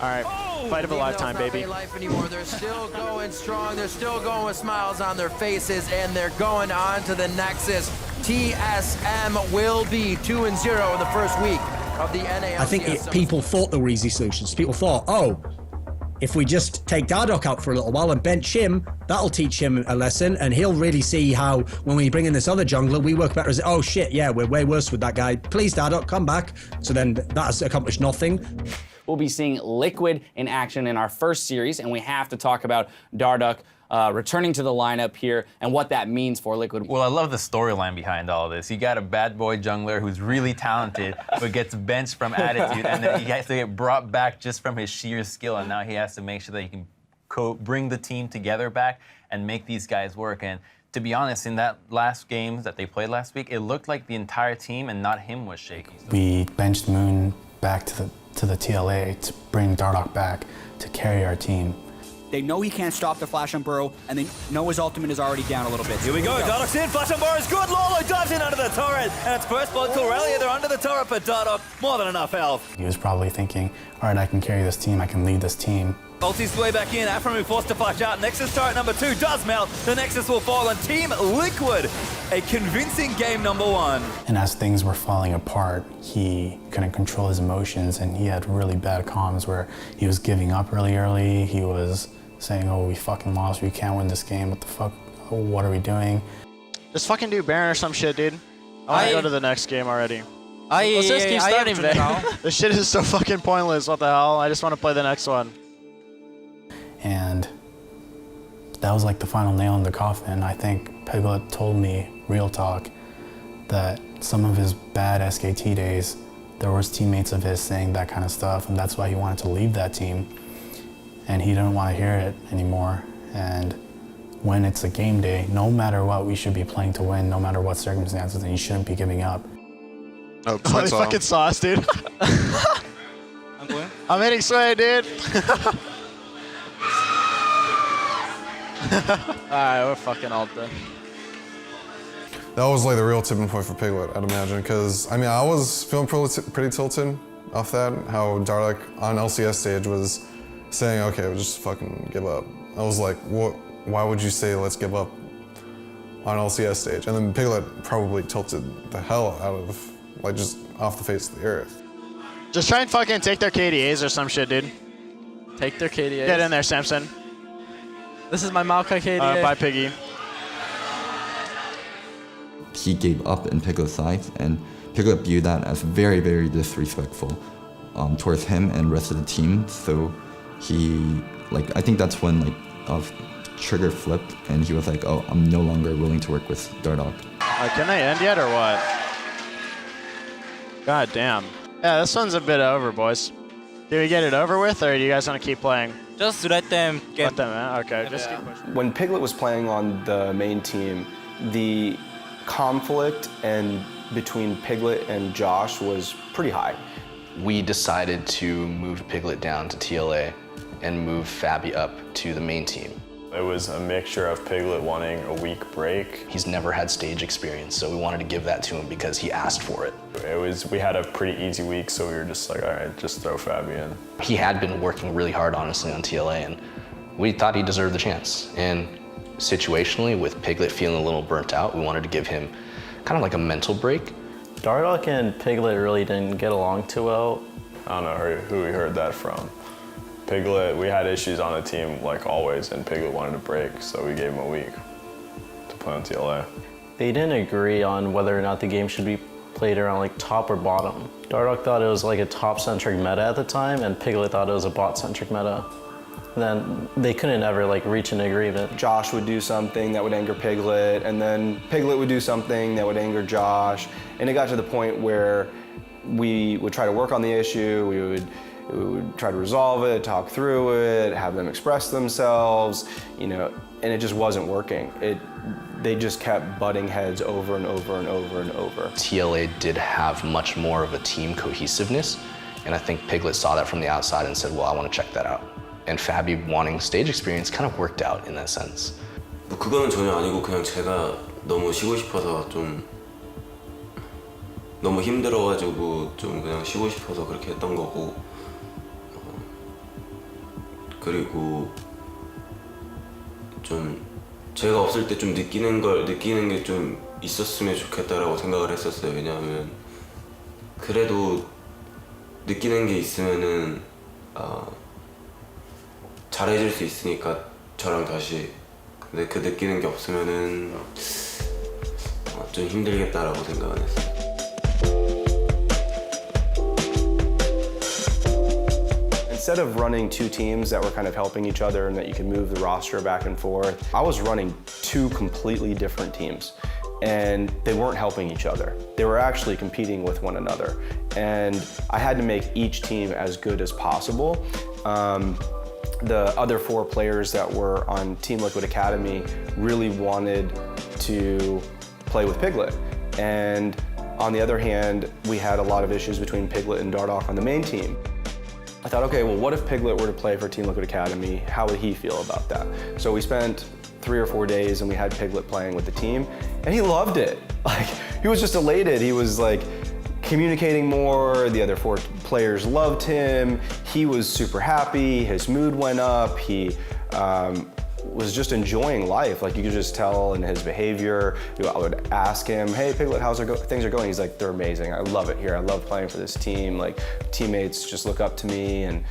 right, fight of a lifetime, baby. Life anymore. They're still going strong. They're still going with smiles on their faces, and they're going on to the Nexus. TSM will be 2-0 in the first week of the NALCS. I think people thought there were easy solutions. People thought, oh, if we just take Dardoch out for a little while and bench him, that'll teach him a lesson, and he'll really see how when we bring in this other jungler, we work better as, oh shit, yeah, we're way worse with that guy. Please, Dardoch, come back. So then that has accomplished nothing. We'll be seeing Liquid in action in our first series, and we have to talk about Dardoch returning to the lineup here and what that means for Liquid. Well, I love the storyline behind all this. You got a bad boy jungler who's really talented, but gets benched from attitude, and then he has to get brought back just from his sheer skill, and now he has to make sure that he can bring the team together back and make these guys work. And to be honest, in that last game that they played last week, it looked like the entire team and not him was shaky. We benched Moon back to the TLA to bring Dardoch back to carry our team. They know he can't stop the flash on Burrow, and they know his ultimate is already down a little bit. Here we go. Dardoch's in. Flash on Burrow is good. Lorlo dives in under the turret, and it's first blood to Aurelia. They're under the turret, but Dardoch more than enough health. He was probably thinking, all right, I can carry this team, I can lead this team. Ulti's way back in. Afromu forced to flash out. Nexus turret number 2 does melt. The Nexus will fall on Team Liquid. A convincing game number 1. And as things were falling apart, he couldn't control his emotions, and he had really bad comms where he was giving up really early. He was saying, oh, we fucking lost, we can't win this game, what the fuck, what are we doing? Just fucking do Baron or some shit, dude. I want to go to the next game already. Let's just keep starting, man. This shit is so fucking pointless. What the hell? I just want to play the next one. And that was like the final nail in the coffin. I think Piglet told me, real talk, that some of his bad SKT days, there was teammates of his saying that kind of stuff, and that's why he wanted to leave that team. And he didn't want to hear it anymore. And when it's a game day, no matter what, we should be playing to win, no matter what circumstances, and you shouldn't be giving up. Oh, holy fucking sauce, dude. I'm hitting sway, dude. Alright, we're fucking all done. That was like the real tipping point for Piglet, I'd imagine, because I mean, I was feeling pretty tilted off that, how Dardoch on LCS stage was saying, okay, we'll just fucking give up. I was like, what? Why would you say let's give up on LCS stage? And then Piglet probably tilted the hell out of, like, just off the face of the earth. Just try and fucking take their KDAs or some shit, dude. Take their KDAs. Get in there, Samson. This is my Maokai KDA. Bye, Piggy. He gave up in Piglet's eyes, and Piglet viewed that as very, very disrespectful towards him and the rest of the team. So he, like, I think that's when, like, trigger flipped, and he was like, oh, I'm no longer willing to work with Dardoch. Can they end yet or what? God damn. Yeah, this one's a bit over, boys. Do we get it over with, or do you guys want to keep playing? Just let them get... Let them in? Okay, just keep pushing. When Piglet was playing on the main team, the conflict between Piglet and Josh was pretty high. We decided to move Piglet down to TLA and move Fabi up to the main team. It was a mixture of Piglet wanting a week break. He's never had stage experience, so we wanted to give that to him because he asked for it. We had a pretty easy week, so we were just like, all right, just throw Fabi in. He had been working really hard, honestly, on TLA, and we thought he deserved the chance. And situationally, with Piglet feeling a little burnt out, we wanted to give him kind of like a mental break. Dardoch and Piglet really didn't get along too well. I don't know who we heard that from. Piglet, we had issues on the team like always, and Piglet wanted a break, so we gave him a week to play on TLA. They didn't agree on whether or not the game should be played around like top or bottom. Dardoch thought it was like a top-centric meta at the time, and Piglet thought it was a bot-centric meta. And then they couldn't ever like reach an agreement. Josh would do something that would anger Piglet, and then Piglet would do something that would anger Josh. And it got to the point where we would try to work on the issue, we would try to resolve it, talk through it, have them express themselves, you know, and it just wasn't working. They just kept butting heads over and over and over and over. TLA did have much more of a team cohesiveness, and I think Piglet saw that from the outside and said, well, I want to check that out. And Fabi wanting stage experience kind of worked out in that sense. 그거는 전혀 아니고 그냥 제가 너무 쉬고 싶어서 좀 너무 힘들어가지고 좀 그냥 쉬고 싶어서 그렇게 했던 거고 그리고 좀 제가 없을 때 좀 느끼는 게 좀 있었으면 좋겠다라고 생각을 했었어요. 왜냐하면 그래도 느끼는 게 있으면은 잘해줄 수 있으니까 저랑 다시. 근데 그 느끼는 게 없으면은 좀 힘들겠다라고 생각은 했어요. Instead of running two teams that were kind of helping each other and that you could move the roster back and forth, I was running two completely different teams, and they weren't helping each other. They were actually competing with one another, and I had to make each team as good as possible. The other four players that were on Team Liquid Academy really wanted to play with Piglet, and on the other hand, we had a lot of issues between Piglet and Dardoch on the main team. I thought, okay, well, what if Piglet were to play for Team Liquid Academy? How would he feel about that? So we spent 3 or 4 days and we had Piglet playing with the team, and he loved it. Like, he was just elated. He was like communicating more. The other 4 players loved him. He was super happy. His mood went up. He was just enjoying life. Like, you could just tell in his behavior. I would ask him, hey, Piglet, how's things are going? He's like, they're amazing. I love it here. I love playing for this team. Like, teammates just look up to me, and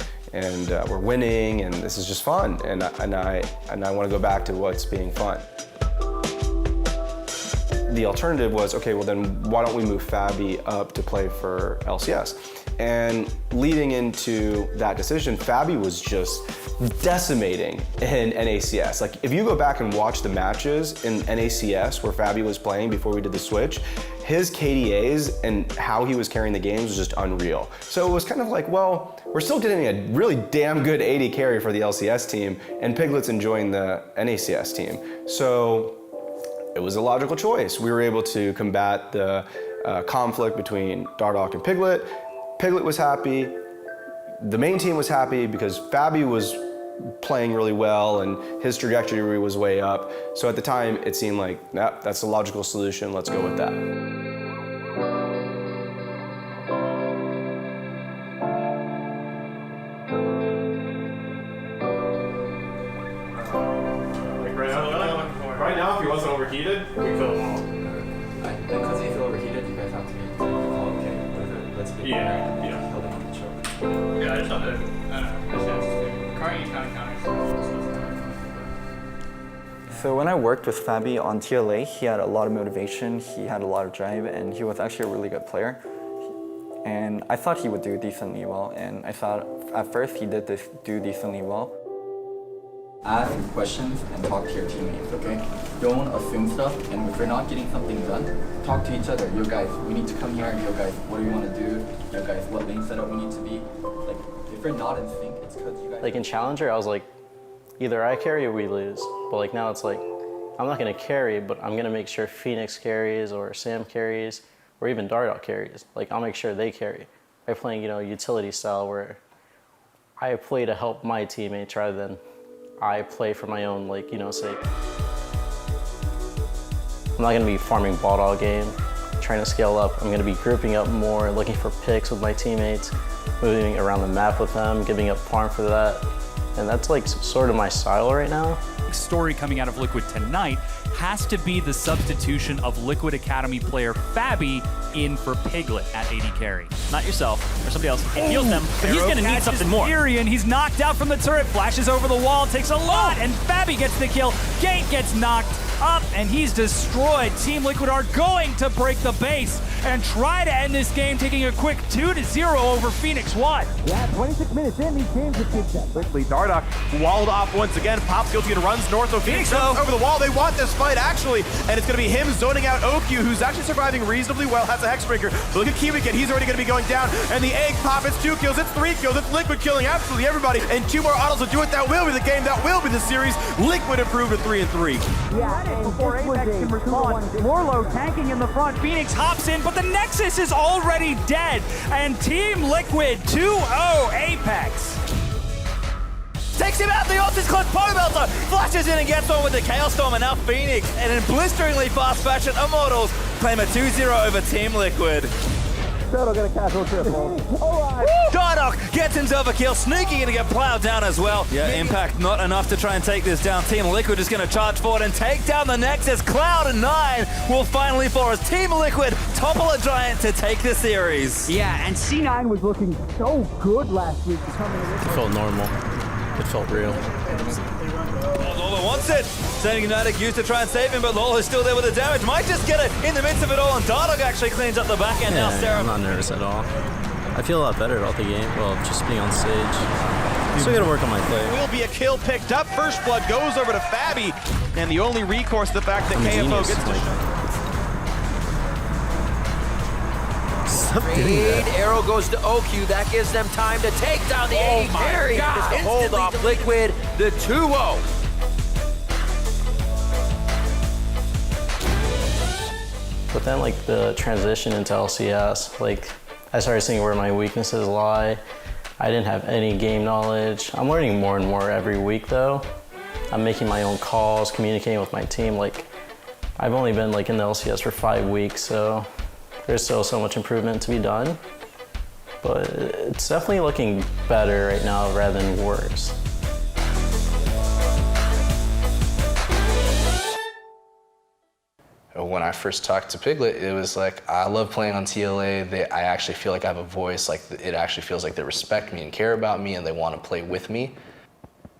we're winning, and this is just fun. And I want to go back to what's being fun. the alternative was, okay, well then why don't we move Fabi up to play for LCS? And leading into that decision, Fabi was just decimating in NACS. Like, if you go back and watch the matches in NACS where Fabi was playing before we did the switch, his KDAs and how he was carrying the games was just unreal. So it was kind of like, well, we're still getting a really damn good AD carry for the LCS team, and Piglet's enjoying the NACS team. So it was a logical choice. We were able to combat the conflict between Dardoch and Piglet. Piglet was happy, the main team was happy because Fabi was playing really well and his trajectory was way up. So at the time, it seemed like, yeah, that's the logical solution, let's go with that. Right now, if he wasn't overheated, we kill him all. Because he's overheated, you guys have to make the call, okay? Let's be Yeah. Kill him on the choke. Yeah, I just thought that, Carnage kind of counters. So when I worked with Fabi on TLA, he had a lot of motivation, he had a lot of drive, and he was actually a really good player. And I thought he would do decently well, and I thought at first he did do decently well. Ask questions and talk to your teammates, okay? Don't assume stuff, and if you're not getting something done, talk to each other. Yo guys, we need to come here. Yo guys, what do you want to do? Yo guys, what lane setup we need to be? Like, if you're not in sync, it's because you guys... Like in Challenger, I was like, either I carry or we lose. But like now it's like, I'm not gonna carry, but I'm gonna make sure Phoenix carries or Sam carries or even Dardoch carries. Like I'll make sure they carry. By playing, you know, utility style where I play to help my teammates rather than I play for my own, like, you know, sake. I'm not gonna be farming bot all game, trying to scale up. I'm gonna be grouping up more, looking for picks with my teammates, moving around the map with them, giving up farm for that. And that's like sort of my style right now. Story coming out of Liquid tonight has to be the substitution of Liquid Academy player Fabi in for Piglet at AD carry. Not yourself, or somebody else. It heals them, but he's gonna need something more. Tyrion, he's knocked out from the turret, flashes over the wall, takes a lot, and Fabi gets the kill. Gate gets knocked up, and he's destroyed. Team Liquid are going to break the base and try to end this game, taking a quick 2-0 over Phoenix 1. Yeah, 26 minutes in, these games have kicked up. Quickly, Dardoch walled off once again. Popskill's runs north of Phoenix over the wall. They want this fight, actually, and it's going to be him zoning out OQ, who's actually surviving reasonably well, has a Hexbreaker. But look at Kiwikin, he's already going to be going down, and the Egg Pop, it's 2 kills, it's 3 kills, it's Liquid killing absolutely everybody, and 2 more autos will do it. That will be the game, that will be the series. Liquid improved to 3-3. Yeah, before Apex can respond. Morlo tanking in the front. Phoenix hops in, but the Nexus is already dead. And Team Liquid 2-0 Apex. Takes him out, the ult is close, Melter flashes in and gets on with the Chaos Storm, and now Phoenix, and in blisteringly fast fashion, Immortals claim a 2-0 over Team Liquid. Turtle gonna casual triple. Alright. Dardoch gets himself a kill, sneaking in to get plowed down as well. Yeah, Impact not enough to try and take this down. Team Liquid is going to charge forward and take down the Nexus. Cloud9 will finally fall as Team Liquid topple a Giant to take the series. Yeah, and C9 was looking so good last week. It felt normal. It felt real. Lola wants it. Sending United used to try and save him, but Lola is still there with the damage. Might just get it in the midst of it all, and Dardoch actually cleans up the back end now. Sarah. I'm not nervous at all. I feel a lot better about the game. Well, just being on stage. Still gotta work on my play. Will be a kill picked up. First blood goes over to Fabi, and the only recourse the fact that KFO gets Raid arrow goes to OQ. That gives them time to take down the AD carry. Hold off Liquid, the 2-0. But then like the transition into LCS, like I started seeing where my weaknesses lie. I didn't have any game knowledge. I'm learning more and more every week though. I'm making my own calls, communicating with my team. Like I've only been like in the LCS for 5 weeks, so there's still so much improvement to be done. But it's definitely looking better right now rather than worse. When I first talked to Piglet, it was like, I love playing on TLA. I actually feel like I have a voice. Like it actually feels like they respect me and care about me and they want to play with me.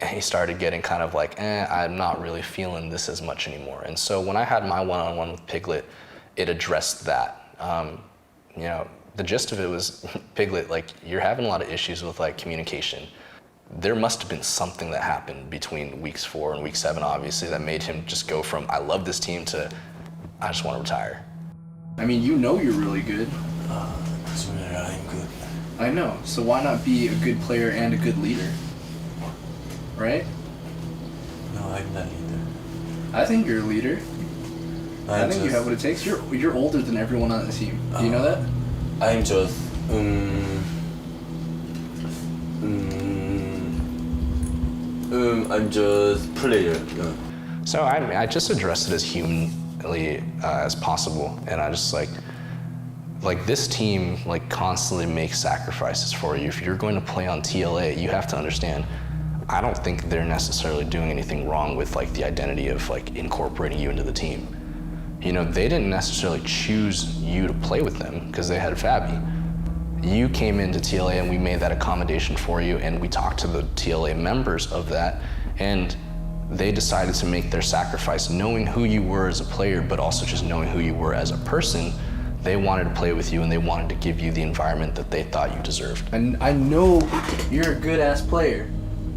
And he started getting kind of like, I'm not really feeling this as much anymore. And so when I had my one-on-one with Piglet, it addressed that. You know, the gist of it was, Piglet, like, you're having a lot of issues with like communication. There must have been something that happened between weeks 4 and week 7, obviously, that made him just go from, I love this team, to, I just want to retire. I mean, you know you're really good. I'm good. I know, so why not be a good player and a good leader? Right? No, I'm not leader. I think you're a leader. I think you have what it takes. You're older than everyone on the team. Do you know that? I'm just I'm just player. Yeah. So I just addressed it as humanly as possible, and I just like this team like constantly makes sacrifices for you. If you're going to play on TLA, you have to understand, I don't think they're necessarily doing anything wrong with like the identity of like incorporating you into the team. You know, they didn't necessarily choose you to play with them because they had Fabi. You came into TLA and we made that accommodation for you, and we talked to the TLA members of that, and they decided to make their sacrifice knowing who you were as a player, but also just knowing who you were as a person. They wanted to play with you, and they wanted to give you the environment that they thought you deserved. And I know you're a good ass player,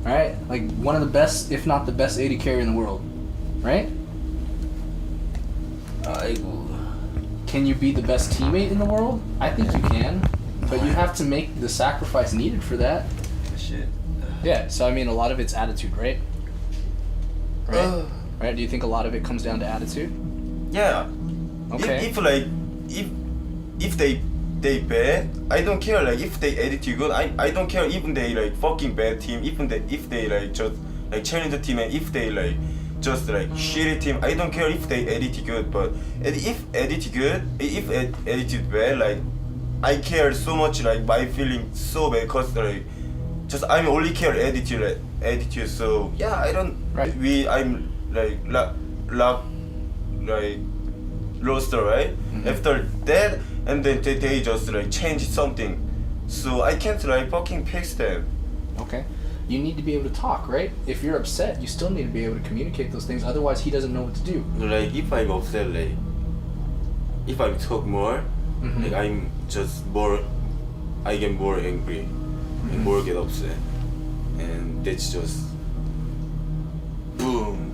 right? Like one of the best, if not the best AD carry in the world, right? Can you be the best teammate in the world? I think you can, but you have to make the sacrifice needed for that. Shit. Yeah, so I mean a lot of it's attitude, right? Right? Do you think a lot of it comes down to attitude? Yeah. Okay. If they bad, I don't care. Like if they attitude good, I don't care. Even they like fucking bad team. Even if they like just like challenge the team, and if they like just like shitty team, I don't care if they attitude good. But if attitude good, if attitude bad, like I care so much. Like my feeling so bad, cause like just I'm only care attitude. So yeah, I don't. Right. I'm like roster, right? Mm-hmm. After that, and then they just like change something, so I can't like fucking fix them. Okay. You need to be able to talk, right? If you're upset, you still need to be able to communicate those things. Otherwise, he doesn't know what to do. Like if I'm upset, like if I talk more, Mm-hmm. like I'm just more, I get more angry, and more get upset, and that's just boom.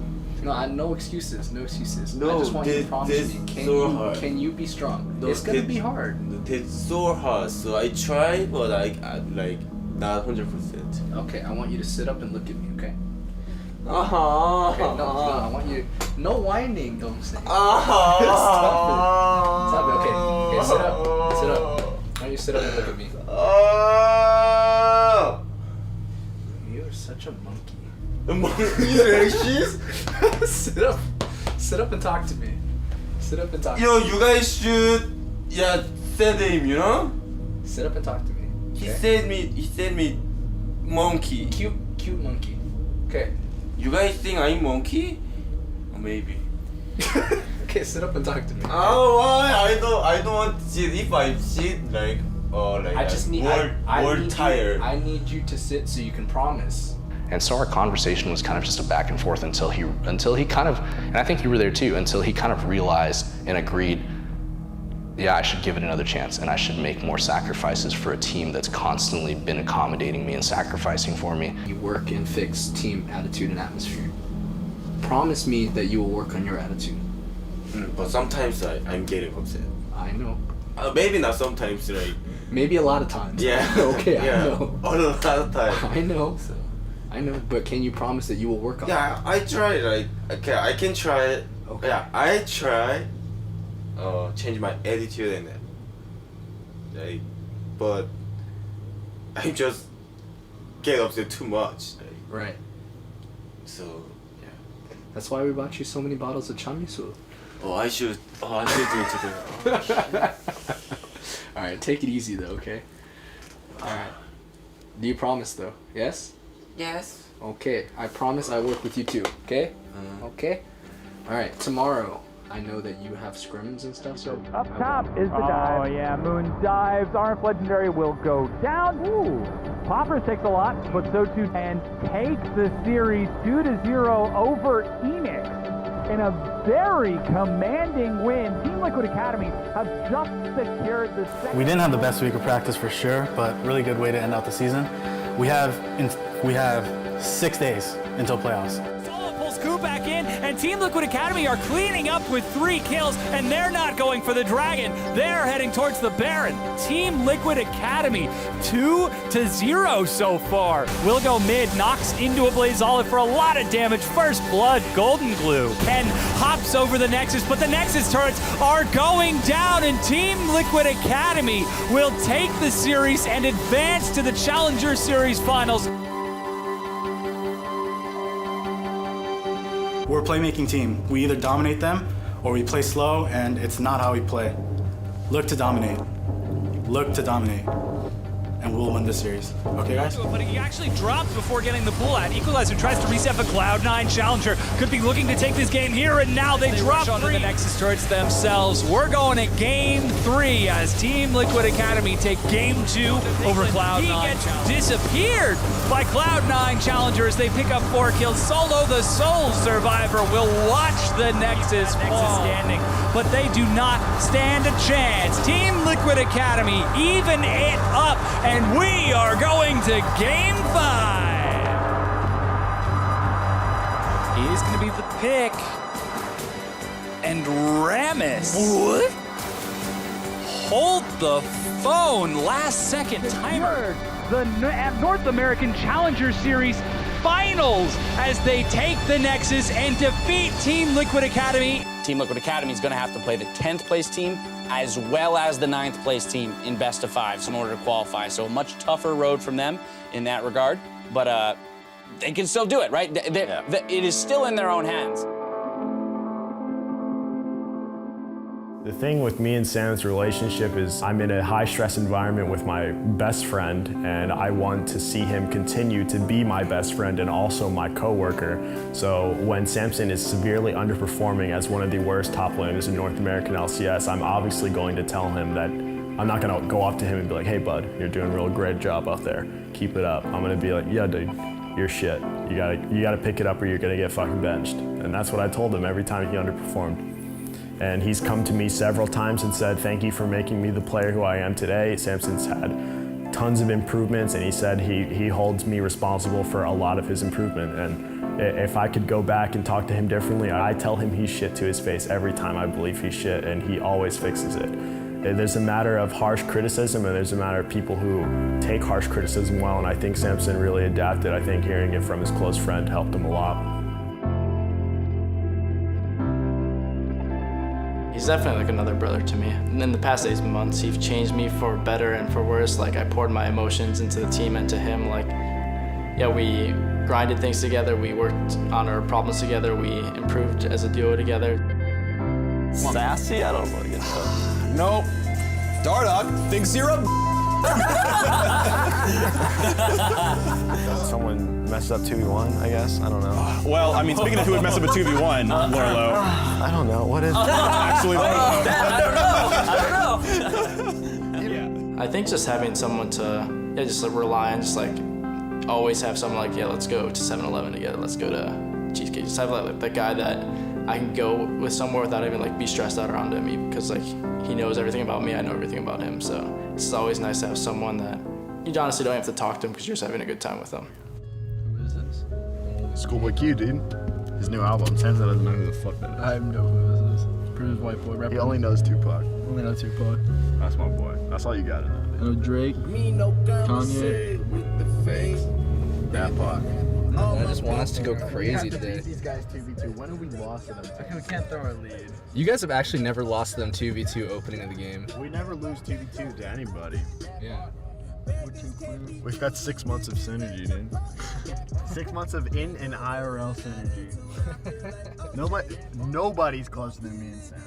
No, no excuses. No excuses. No, I just want you to promise me. hard. Can you be strong? No, it's gonna be hard. It's so hard. So I try, but I like not 100%. Okay, I want you to sit up and look at me. Okay. Uh-huh. Okay. No, I want you. No whining. Don't say. Uh-huh. Stop it. Okay. Sit up. Sit up. Why don't you sit up and look at me? You're such a monkey. A monkey? Racist? Sit up. Sit up and talk to me. Sit up and talk. You know, you guys should, send him. You know. Sit up and talk to me. He said me, monkey. Cute monkey. Okay. You guys think I'm monkey? Or maybe. Okay, sit up and talk to me. Oh, I don't want to sit. If I sit like I just need. more tired. I need you to sit so you can promise. And so our conversation was kind of just a back and forth until he kind of, and I think you were there too, until he kind of realized and agreed, yeah, I should give it another chance, and I should make more sacrifices for a team that's constantly been accommodating me and sacrificing for me. You work and fix team attitude and atmosphere. Promise me that you will work on your attitude. But sometimes I'm getting upset. I know. Maybe not sometimes, like. Maybe a lot of times. Yeah. Okay, yeah. I know. A lot of times. I know. So. I know, but can you promise that you will work on it? Yeah, I try. Like, okay, I can try it. Okay. Yeah, I try. Change my attitude and like, but I just get upset too much. Like, right. So yeah. That's why we bought you so many bottles of chamisu. I should do it today. All right, take it easy though, okay? All right. Do you promise though? Yes. Yes. Okay, I promise I work with you too. Okay. Okay. All right. Tomorrow, I know that you have scrims and stuff, so Up top is the dive. Oh yeah, Moon dives. RF Legendary will go down. Ooh. Poppers takes a lot, but so too, and takes the series 2-0 over Enix in a very commanding win. Team Liquid Academy have just secured the second. We didn't have the best week of practice for sure, but really good way to end out the season. We have 6 days until playoffs. Pulls Coup back in, and Team Liquid Academy are cleaning up with 3 kills, and they're not going for the Dragon. They're heading towards the Baron. Team Liquid Academy 2-0 so far. Will go mid, knocks into a Blaze Olive for a lot of damage. First blood, Golden Glue. Ken hops over the Nexus, but the Nexus turrets are going down, and Team Liquid Academy will take the series and advance to the Challenger Series Finals. We're a playmaking team. We either dominate them or we play slow, and it's not how we play. Look to dominate. Look to dominate. And we'll win this series. Okay, guys? But he actually drops before getting the pull out. Equalizer tries to reset for Cloud9. Challenger could be looking to take this game here, and now they drop onto the Nexus turrets themselves. We're going to Game 3 as Team Liquid Academy take Game 2 over Cloud9. He gets disappeared by Cloud9 Challenger as they pick up 4 kills. Solo, the sole survivor, will watch the Nexus fall. Standing, but they do not stand a chance. Team Liquid Academy even it up, and we are going to Game 5. He's going to be the pick. And Ramus. What? Hold the phone. Last second timer. The North American Challenger Series Finals as they take the Nexus and defeat Team Liquid Academy. Team Liquid Academy is going to have to play the 10th place team as well as the 9th place team in best of 5s in order to qualify. So a much tougher road from them in that regard, but they can still do it, right? It is still in their own hands. The thing with me and Sam's relationship is I'm in a high-stress environment with my best friend, and I want to see him continue to be my best friend and also my coworker. So when Samson is severely underperforming as one of the worst top laners in North American LCS, I'm obviously going to tell him that I'm not going to go up to him and be like, hey, bud, you're doing a real great job out there. Keep it up. I'm going to be like, yeah, dude, you're shit. You gotta pick it up or you're going to get fucking benched. And that's what I told him every time he underperformed. And he's come to me several times and said, thank you for making me the player who I am today. Samson's had tons of improvements, and he said he holds me responsible for a lot of his improvement. And if I could go back and talk to him differently, I tell him he's shit to his face every time I believe he's shit, and he always fixes it. There's a matter of harsh criticism, and there's a matter of people who take harsh criticism well, and I think Samson really adapted. I think hearing it from his close friend helped him a lot. He's definitely like another brother to me. And in the past 8 months, he's changed me for better and for worse. Like, I poured my emotions into the team and to him. Like, yeah, we grinded things together. We worked on our problems together. We improved as a duo together. Sassy? I don't want to get that. Nope. Dardoch, think 0. Someone messed up 2v1, I guess. I don't know. Well, I mean, speaking of who would mess up a 2v1, Lorlo. I don't know. What is Actually, I don't know. Yeah. I think just having someone to just like rely on, just like always have someone like, yeah, let's go to 7-Eleven together. Let's go to Cheesecake. Just have like the guy that I can go with somewhere without even like be stressed out around him, because like he knows everything about me. I know everything about him. So it's always nice to have someone that you honestly don't have to talk to him because you're just having a good time with them. Who is this? Schoolboy Q, dude. His new album. Samson doesn't know who the fuck that is. I have no clue who this is. Pretty white boy rapper. He only knows Tupac. Only knows Tupac. That's my boy. That's all you gotta know. No Drake. Kanye. With the face. That Pac. I just want us to go crazy today. These guys 2v2. When have we lost to them? We can't throw our lead. You guys have actually never lost to them 2v2 opening of the game. We never lose 2v2 to anybody. Yeah. We've got 6 months of synergy, dude. 6 months of in and IRL synergy. Nobody's closer than me and Sam.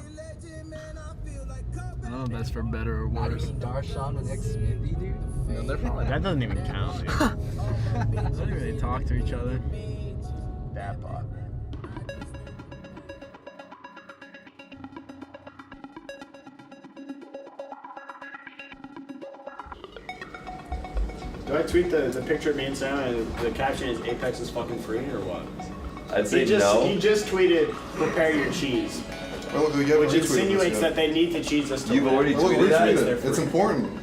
I don't know if that's for better or worse. Darshan and X-Smithy, dude? No, they're probably, that doesn't even count, dude. They don't really talk to each other. That bot. Do I tweet the picture of me and Sam and the caption is Apex is fucking free or what? I'd say no. He just tweeted, prepare your cheese. Which insinuates that they need to cheese us to You've win. already tweeted that? It's important.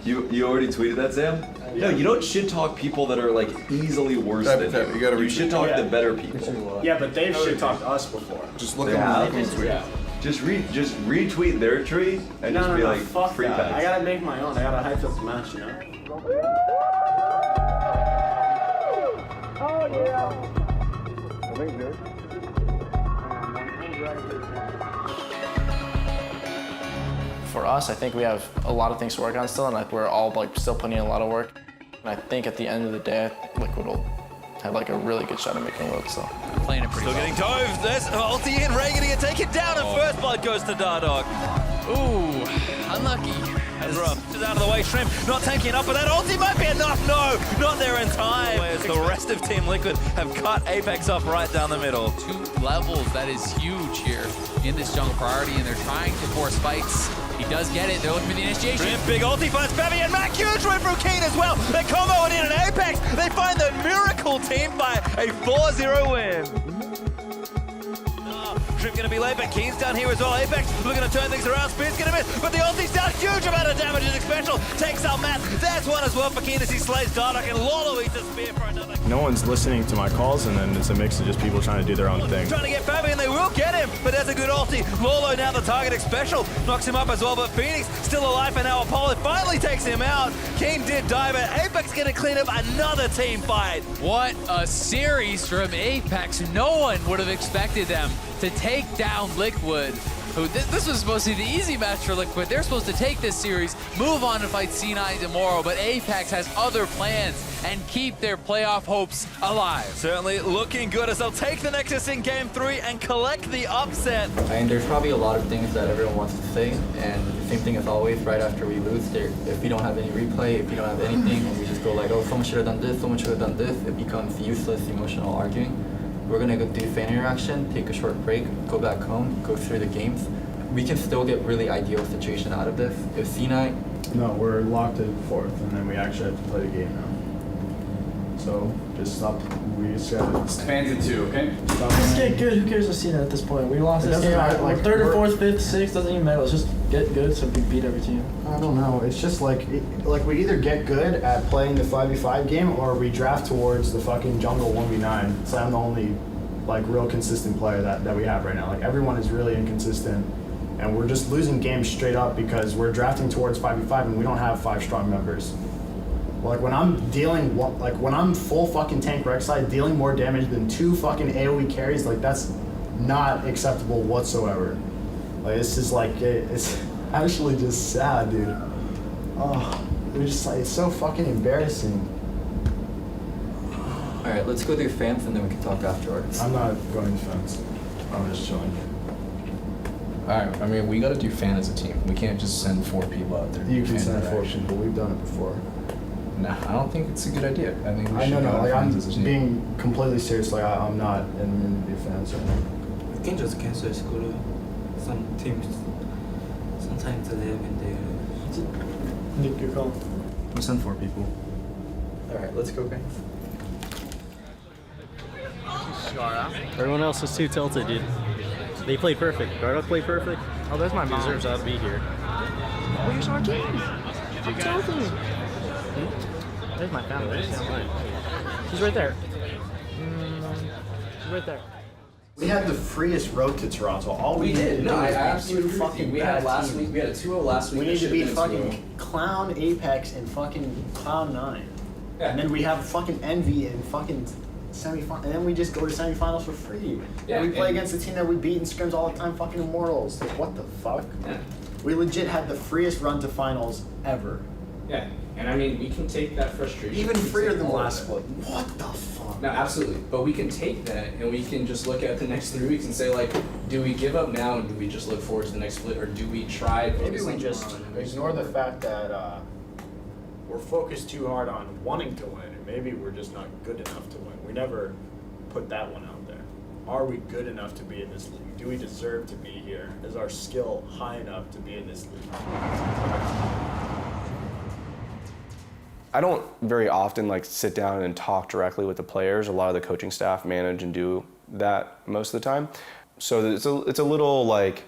You already tweeted that, Sam? No, you don't shit talk people that are like easily worse than you. You shit talk the better people. Yeah, but they've shit talked us before. Just look at the tweet. Just retweet their tweet and just be like, fuck free that. packs. I gotta make my own. I gotta hype up the match, you know? Oh, yeah. For us, I think we have a lot of things to work on still, and like we're all like still putting in a lot of work. And I think at the end of the day, Liquid will have like a really good shot at making a world. So playing it pretty well. Still getting dove. There's ulti in. Ray gonna get taken down, and first blood goes to Dardoch. Ooh, unlucky. That's rough. Just out of the way, Shrimp not tanking enough, but that ulti might be enough. No, not there in time. As the rest of Team Liquid have cut Apex off right down the middle. 2 levels, that is huge here in this jungle priority, and they're trying to force fights. He does get it. They're looking for the initiation. Shrimp, big ulti finds Bevy and Mac. Huge win from Keen as well. They combo it in an Apex. They find the miracle team fight. A 4-0 win. Shrimp gonna be late, but Keen's down here as well. Apex looking to turn things around. Spear's gonna miss, but the ulti's down. Huge amount of damage. His special takes out Matt. There's one as well for Keen as he slays Dardoch, and Lolo eats a spear for another. No one's listening to my calls, and then it's a mix of just people trying to do their own thing. Trying to get Fabi, and they will get him, but there's a good ulti. Lolo now the targeting special. Knocks him up as well, but Phoenix still alive, and now Apollo finally takes him out. Keen did die, but Apex gonna clean up another team fight. What a series from Apex. No one would have expected them to take down Liquid. This was supposed to be the easy match for Liquid. They're supposed to take this series, move on and fight C9 tomorrow, but Apex has other plans and keep their playoff hopes alive. Certainly looking good as they'll take the Nexus in Game 3 and collect the upset. And there's probably a lot of things that everyone wants to say, and the same thing as always, right after we lose, if we don't have any replay, if we don't have anything, and we just go like, oh, someone should have done this, someone should have done this, it becomes useless emotional arguing. We're gonna go do fan interaction, take a short break, go back home, go through the games. We can still get really ideal situation out of this. If C9... No, we're locked in 4th, and then we actually have to play the game now. So, just stop. We just gotta... Fans in 2, okay? Let's get good. Who cares to see that at this point? We lost this game. Like 3rd or 4th, 5th, 6th, doesn't even matter. Let's just get good so we beat every team. I don't know. It's just like we either get good at playing the 5v5 game or we draft towards the fucking jungle 1v9. So I'm the only like real consistent player that we have right now. Like everyone is really inconsistent, and we're just losing games straight up because we're drafting towards 5v5 and we don't have 5 strong members. Like when I'm full fucking tank Rek'Sai dealing more damage than 2 fucking AoE carries, like that's not acceptable whatsoever. Like it's just like it's actually just sad, dude. Oh, it's so fucking embarrassing. Alright, let's go do fans and then we can talk afterwards. I'm not going to fans. I'm just chilling. Alright, I mean, we gotta do fan as a team. We can't just send 4 people out there. You can send 4 people. We've done it before. Nah, I don't think it's a good idea. I think we should know, go like fans as a I'm team. being completely serious. Like I'm not in the fans right now. We can just cancel school. Some teams, sometimes they have in Nick, your call. We'll send 4 people. Alright, let's go fans. Everyone else was too tilted, dude. They played perfect. Dardoch played perfect. Oh, there's my mom. Deserves to be here. Where's our team? I'm tilted. There's my family. She's right there. She's right there. We had the freest road to Toronto. All we did. No, I absolutely fucking we had last week. We had a 2-0 last week. We need to beat fucking Clown Apex and fucking Cloud 9. Yeah. And then we have fucking Envy and fucking semifinal, and then we just go to semifinals for free. Yeah, and we play against the team that we beat in scrims all the time, fucking Immortals. Like, what the fuck? Yeah. We legit had the freest run to finals ever. Yeah, and I mean, we can take that frustration. Even freer than last split. What the fuck? No, absolutely. But we can take that and we can just look at the next 3 weeks and say, like, do we give up now and do we just look forward to the next split, or do we try? Maybe we just ignore the fact that we're focused too hard on wanting to win, and maybe we're just not good enough to win. We never put that one out there. Are we good enough to be in this league? Do we deserve to be here? Is our skill high enough to be in this league? I don't very often like sit down and talk directly with the players. A lot of the coaching staff manage and do that most of the time. So it's a little like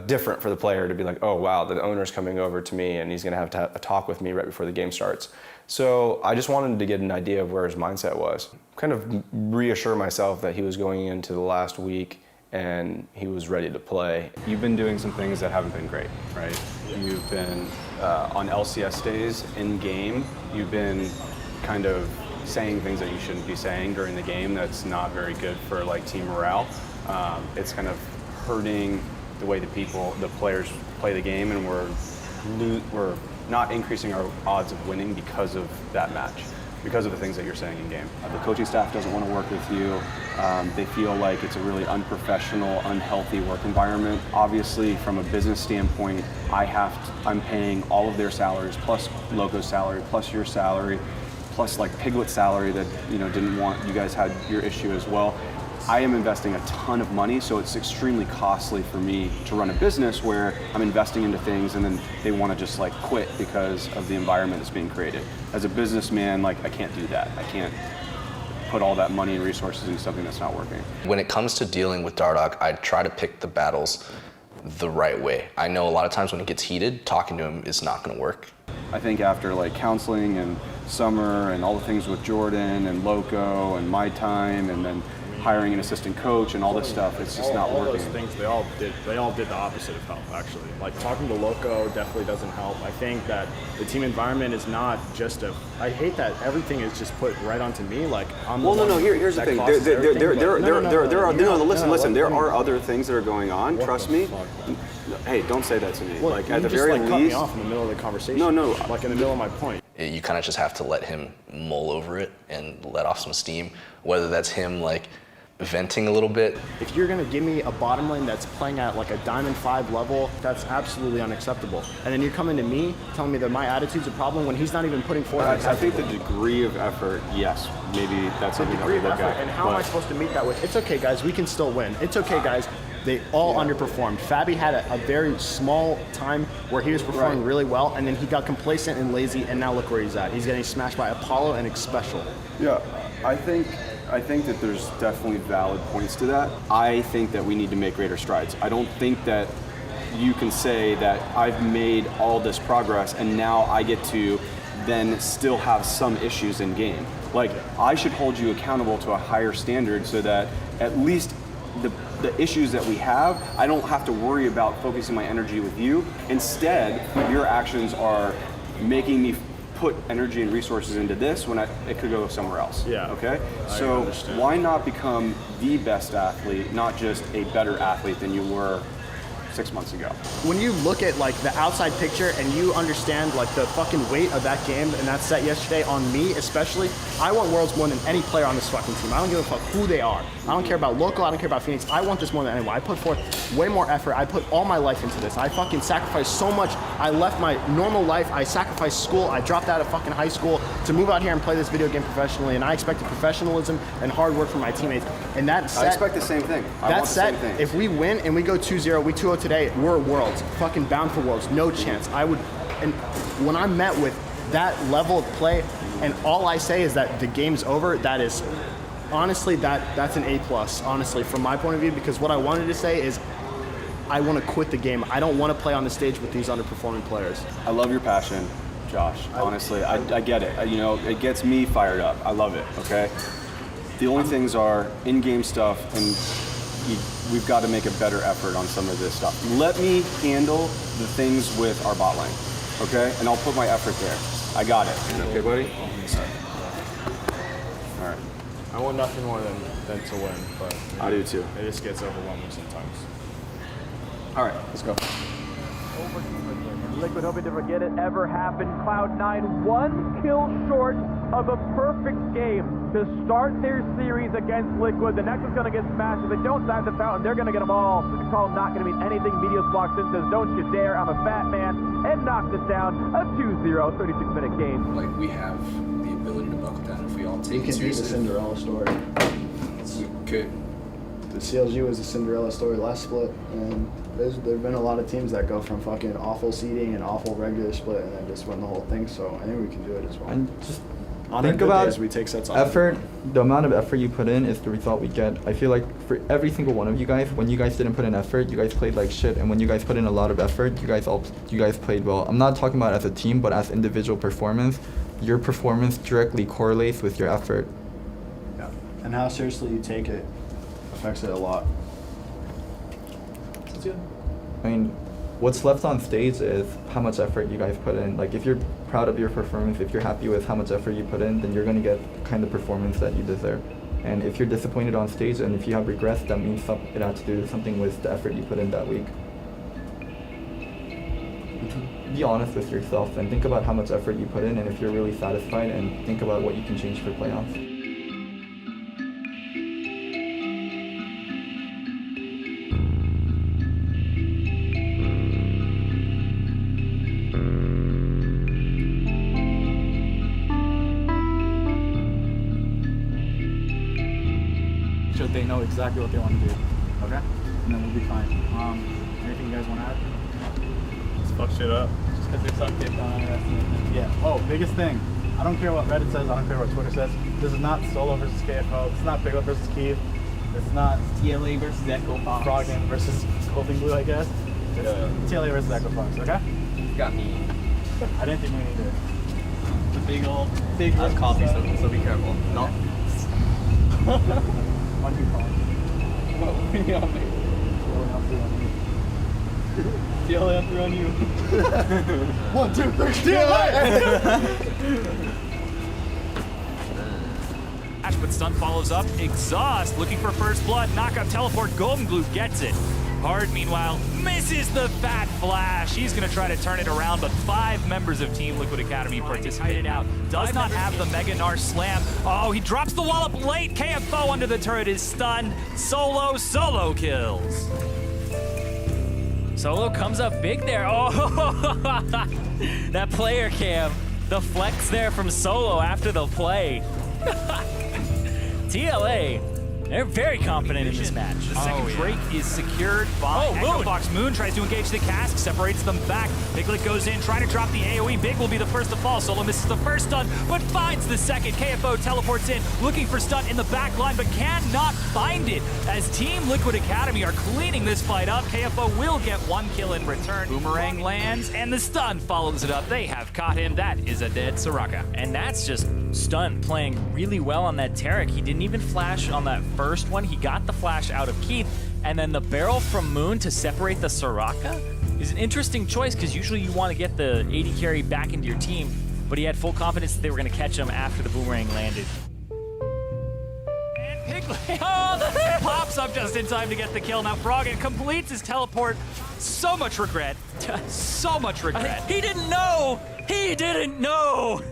different for the player to be like, oh wow, the owner's coming over to me and he's gonna have a talk with me right before the game starts. So I just wanted to get an idea of where his mindset was. Kind of reassure myself that he was going into the last week and he was ready to play. You've been doing some things that haven't been great, right? You've been on LCS days in game, you've been kind of saying things that you shouldn't be saying during the game. That's not very good for like team morale. It's kind of hurting the way the players play the game, and we're not increasing our odds of winning because of that match, because of the things that you're saying in game. The coaching staff doesn't want to work with you. They feel like it's a really unprofessional, unhealthy work environment. Obviously, from a business standpoint, I'm paying all of their salaries, plus Loco's salary, plus your salary, plus like Piglet's salary that didn't want, you guys had your issue as well. I am investing a ton of money, so it's extremely costly for me to run a business where I'm investing into things and then they want to just like quit because of the environment that's being created. As a businessman, like I can't do that. I can't put all that money and resources into something that's not working. When it comes to dealing with Dardoch, I try to pick the battles the right way. I know a lot of times when it gets heated, talking to him is not going to work. I think after like counseling and summer and all the things with Jordan and Loco and my time and then hiring an assistant coach and all this stuff, it's just not working. All those things, they all did the opposite of help, actually. Like talking to Loco definitely doesn't help. I think that the team environment is not just I hate that everything is just put right onto me. Like I'm Here's the thing. Listen. There are other things that are going on. Trust me. Hey, don't say that to me. Well, like at the just, very like, least. cut me off in the middle of the conversation. No. Like in the middle of my point. You kind of just have to let him mull over it and let off some steam, whether that's him like venting a little bit. If you're gonna give me a bottom lane that's playing at like a Diamond 5 level, that's absolutely unacceptable. And then you're coming to me telling me that my attitude's a problem when he's not even putting forth an I think the degree of effort, yes, maybe that's the something that degree we of look effort. at. And how am I supposed to meet that with, it's okay guys, we can still win. It's okay guys, they all underperformed. Fabi had a very small time where he was performing really well, and then he got complacent and lazy, and now look where he's at. He's getting smashed by Apollo and Xpecial. Yeah, I think that there's definitely valid points to that. I think that we need to make greater strides. I don't think that you can say that I've made all this progress and now I get to then still have some issues in game. Like, I should hold you accountable to a higher standard so that at least the issues that we have, I don't have to worry about focusing my energy with you. Instead, your actions are making me put energy and resources into this when it could go somewhere else. Yeah. Okay? I So understand. why not become the best athlete, not just a better athlete than you were 6 months ago? When you look at like the outside picture and you understand like the fucking weight of that game and that set yesterday on me especially, I want Worlds more than any player on this fucking team. I don't give a fuck who they are. I don't care about local, I don't care about Phoenix. I want this more than anyone. I put forth way more effort. I put all my life into this. I fucking sacrificed so much. I left my normal life. I sacrificed school. I dropped out of fucking high school to move out here and play this video game professionally, and I expected professionalism and hard work from my teammates. And that set, I expect the same thing. I that want the set, same thing. if we win and we go 2-0, we 2-0 today, we're Worlds. Fucking bound for Worlds. No chance. And when I'm met with that level of play, and all I say is that the game's over, that is, honestly, that's an A+, honestly, from my point of view, because what I wanted to say is I want to quit the game. I don't want to play on the stage with these underperforming players. I love your passion, Josh. Honestly, I get it. It gets me fired up. I love it, okay? The only things are in-game stuff, and we've got to make a better effort on some of this stuff. Let me handle the things with our bot lane, okay? And I'll put my effort there. I got it. Okay, buddy? All right. I want nothing more than to win, but I do too. It just gets overwhelming sometimes. All right, let's go. Liquid hoping to forget it ever happened. Cloud9 one kill short of a perfect game to start their series against Liquid. The next one's going to get smashed. If they don't dive the fountain, they're going to get them all. The call not going to mean anything. Medios blocks in, says, don't you dare, I'm a fat man, and knocks it down. A 2-0, 36-minute game. Like, we have the ability to buckle down if we all take We it can be the seriously. Cinderella story. We could. CLG was a Cinderella story last split, and there've been a lot of teams that go from fucking awful seeding and awful regular split and then just win the whole thing. So I think we can do it as well. And just on think our good about days, we take sets on effort. The amount of effort you put in is the result we get. I feel like for every single one of you guys, when you guys didn't put in effort, you guys played like shit, and when you guys put in a lot of effort, you guys played well. I'm not talking about as a team, but as individual performance. Your performance directly correlates with your effort. Yeah, and how seriously you take it affects it a lot. That's good. I mean, what's left on stage is how much effort you guys put in. Like, if you're proud of your performance, if you're happy with how much effort you put in, then you're going to get the kind of performance that you deserve. And if you're disappointed on stage and if you have regrets, that means it has to do something with the effort you put in that week. Be honest with yourself and think about how much effort you put in, and if you're really satisfied, and think about what you can change for playoffs. So they know exactly what they want to do, okay? And then we'll be fine. Anything you guys want to add? Fuck shit up. Just because there's some kid down there. Yeah. Oh, biggest thing. I don't care what Reddit says. I don't care what Twitter says. This is not Solo versus KFO. This is not Piglet versus Keith. This is not TLA versus Echo Fox. Froggen versus Clothing Blue, I guess. It's TLA versus Echo Fox, okay? Got me. I didn't think we needed it. The big That's coffee, so be careful. No. One, two, call. What? Bring it on me. TLA up on you. 1, 2, 3, TLA! But Stun follows up. Exhaust looking for first blood. Knockout teleport. Golden Glue gets it. Hard, meanwhile, misses the fat flash. He's going to try to turn it around, but 5 members of Team Liquid Academy participated out. Does not have the Mega Gnar slam. Oh, he drops the wallop late. KFO under the turret is stunned. Solo kills. Solo comes up big there. Oh, that player cam. The flex there from Solo after the play. TLA, they're very confident in this match. The second Drake is secured by Echo Fox. Moon tries to engage the cask, separates them back. Piglet goes in, trying to drop the AoE. Big will be the first to fall. Solo misses the first stun, but finds the second. KFO teleports in, looking for stun in the back line, but cannot find it. As Team Liquid Academy are cleaning this fight up, KFO will get 1 kill in return. Boomerang lands, and the stun follows it up. They have caught him. That is a dead Soraka. And that's just Stun playing really well on that Taric. He didn't even flash on that first one. He got the flash out of Keith, and then the barrel from Moon to separate the Soraka is an interesting choice, because usually you want to get the AD carry back into your team, but he had full confidence that they were going to catch him after the boomerang landed. And Piglet, pops up just in time to get the kill. Now Froggen completes his teleport. So much regret. So much regret. He didn't know! He didn't know!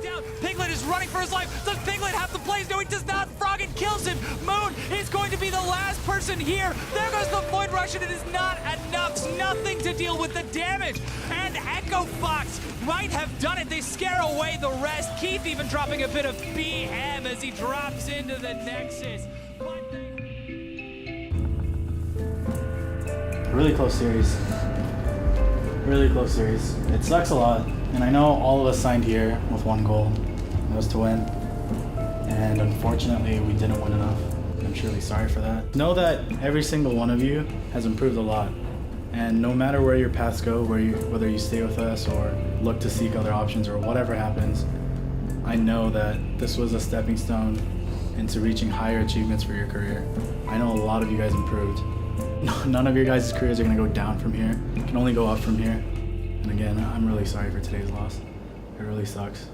Down. Piglet is running for his life. Does Piglet have the plays? No, he does not. Froggen kills him. Moon is going to be the last person here. There goes the Void Rush, and it is not enough. Nothing to deal with the damage. And Echo Fox might have done it. They scare away the rest. Keith even dropping a bit of BM as he drops into the Nexus. Really close series. Really close series. It sucks a lot. And I know all of us signed here with one goal. It was to win. And unfortunately, we didn't win enough. I'm truly sorry for that. Know that every single one of you has improved a lot. And no matter where your paths go, whether you stay with us or look to seek other options or whatever happens, I know that this was a stepping stone into reaching higher achievements for your career. I know a lot of you guys improved. None of your guys' careers are going to go down from here. It can only go up from here. And again, I'm really sorry for today's loss. It really sucks.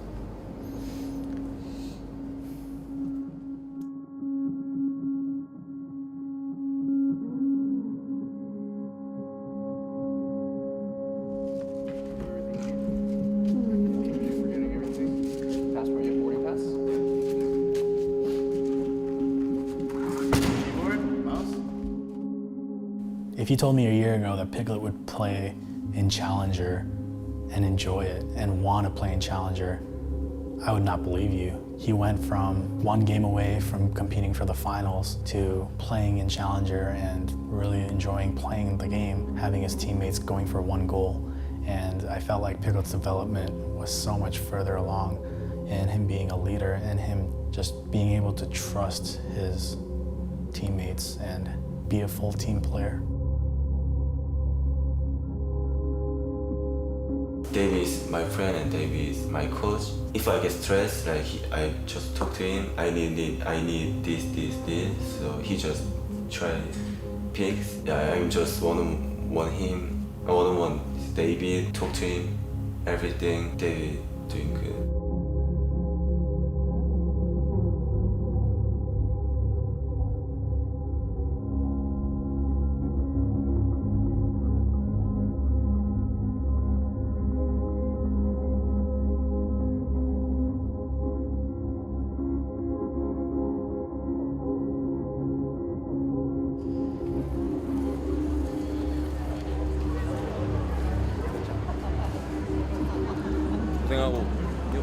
If you told me a year ago that Piglet would play in Challenger and enjoy it and want to play in Challenger, I would not believe you. He went from one game away from competing for the finals to playing in Challenger and really enjoying playing the game, having his teammates going for one goal. And I felt like Piglet's development was so much further along in him being a leader and him just being able to trust his teammates and be a full team player. Dave is my friend and Dave is my coach. If I get stressed, like I just talk to him. I need this. So he just try picks. I just want him. I want David. Talk to him. Everything. David doing good.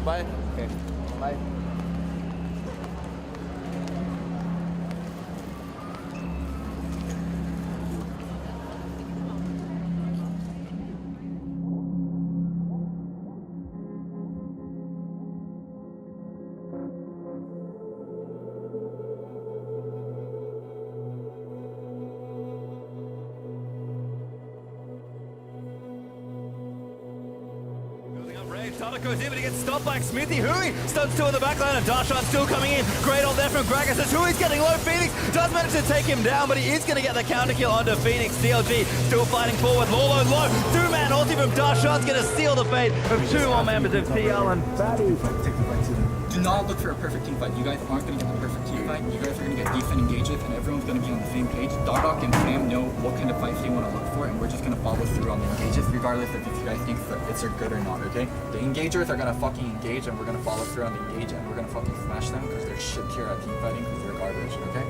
Bye. Okay. Bye. Dardoch goes in, but he gets stopped by Smithy. Hui stuns two in the backline, and Darshan still coming in. Great ult there from Gragas as Hui's getting low. Phoenix does manage to take him down, but he is going to get the counter kill onto Phoenix. CLG still fighting forward. Lolo low. Two-man ulti from Darshan's going to seal the fate of two more members of TL and Fatty. Do not look for a perfect team fight. You guys aren't going to get the perfect team fight. You guys are going to get decent engages, and everyone's going to be on the same page. Dardoch and Sam know what kind of fights they want to look for, and we're just going to follow through on the engages, regardless of if you guys think that it's good or not, okay? The engagers are going to fucking engage, and we're going to follow through on the engage, and we're going to fucking smash them, because they're shit here at team fighting, because they're garbage, okay?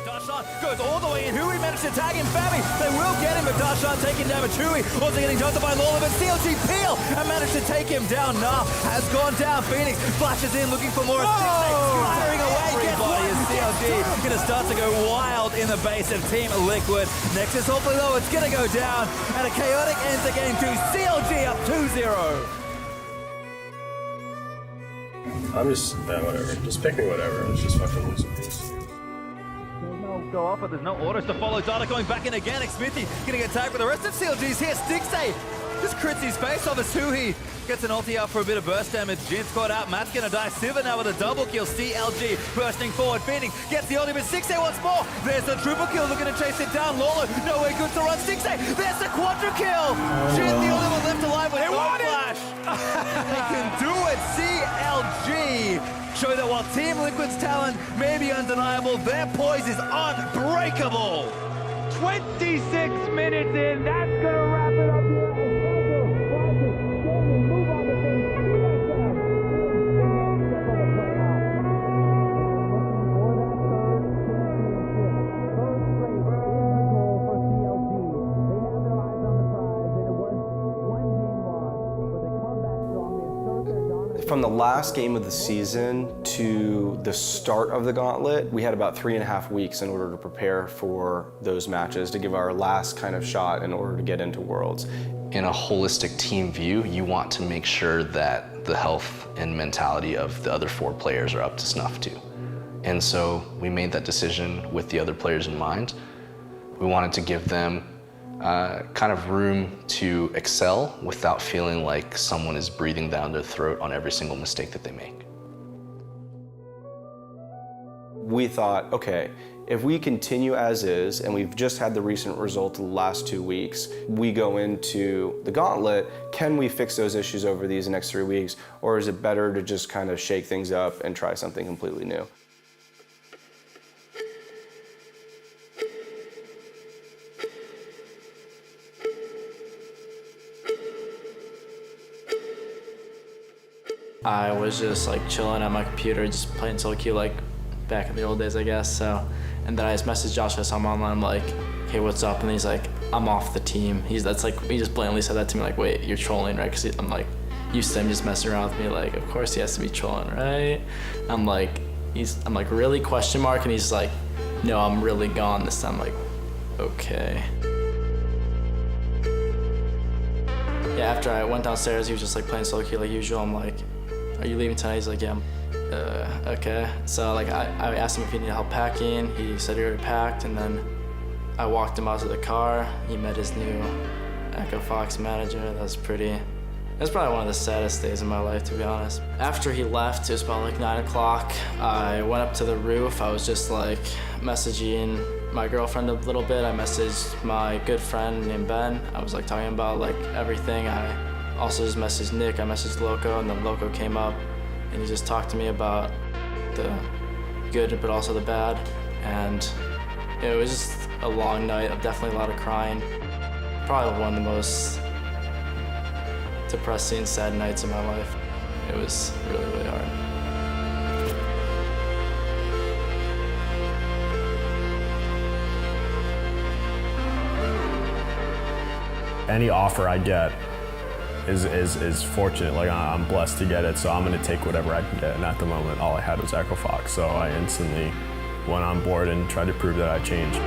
Darshan goes all the way in. Hui managed to tag him. Fabi, they will get him, but Darshan taking damage. Hui also getting jumped by Lawler, but CLG peel and managed to take him down. Nah has gone down. Phoenix flashes in looking for more. Firing away. Gets one. Is CLG going to start to go wild in the base of Team Liquid. Nexus hopefully though, it's going to go down. And a chaotic ends the game to CLG up 2-0. I'm just, whatever. Just pick me whatever. Let's just fucking lose with these. Go off, but there's no orders to follow. Dardoch going back in again. Smithy gonna get tagged, but the rest of CLG's here. Stixay just crits his face off as Suhi gets an ulti out for a bit of burst damage. Jin's caught out. Matt's gonna die. Siva now with a double kill. CLG bursting forward. Phoenix gets the ulti, but Stixay once more. There's the triple kill. Looking to chase it down. Lolo nowhere good to run. Stixay. There's the quadra kill. Jin the only one left alive with no flash. They can do it. CLG. Show that while Team Liquid's talent may be undeniable, their poise is unbreakable. 26 minutes in, that's gonna wrap it up here. From the last game of the season to the start of the gauntlet, we had about 3.5 weeks in order to prepare for those matches, to give our last kind of shot in order to get into Worlds. In a holistic team view, you want to make sure that the health and mentality of the other 4 players are up to snuff too. And so we made that decision with the other players in mind. We wanted to give them kind of room to excel without feeling like someone is breathing down their throat on every single mistake that they make. We thought, okay, if we continue as is, and we've just had the recent result of the last 2 weeks, we go into the gauntlet, can we fix those issues over these next 3 weeks? Or is it better to just kind of shake things up and try something completely new? I was just like chilling at my computer, just playing solo queue like back in the old days, I guess. So, and then I just messaged Josh, I saw him online, I'm like, hey, what's up? And he's like, I'm off the team. He just blatantly said that to me, like, wait, you're trolling, right? Because I'm like, used to him just messing around with me, like, of course he has to be trolling, right? I'm like, really, question mark? And he's like, no, I'm really gone this time. I'm like, okay. Yeah, after I went downstairs, he was just like playing solo queue like usual. I'm like, are you leaving tonight? He's like, yeah. Okay. So like I asked him if he needed help packing. He said he already packed, and then I walked him out to the car. He met his new Echo Fox manager. That's probably one of the saddest days of my life, to be honest. After he left, it was about like 9 o'clock. I went up to the roof. I was just like messaging my girlfriend a little bit. I messaged my good friend named Ben. I was like talking about like everything. I also just messaged Nick. I messaged Loco, and then Loco came up and he just talked to me about the good but also the bad. And it was just a long night, definitely a lot of crying. Probably one of the most depressing, sad nights of my life. It was really, really hard. Any offer I get is fortunate. Like, I'm blessed to get it, so I'm gonna take whatever I can get. And at the moment, all I had was Echo Fox, so I instantly went on board and tried to prove that I changed.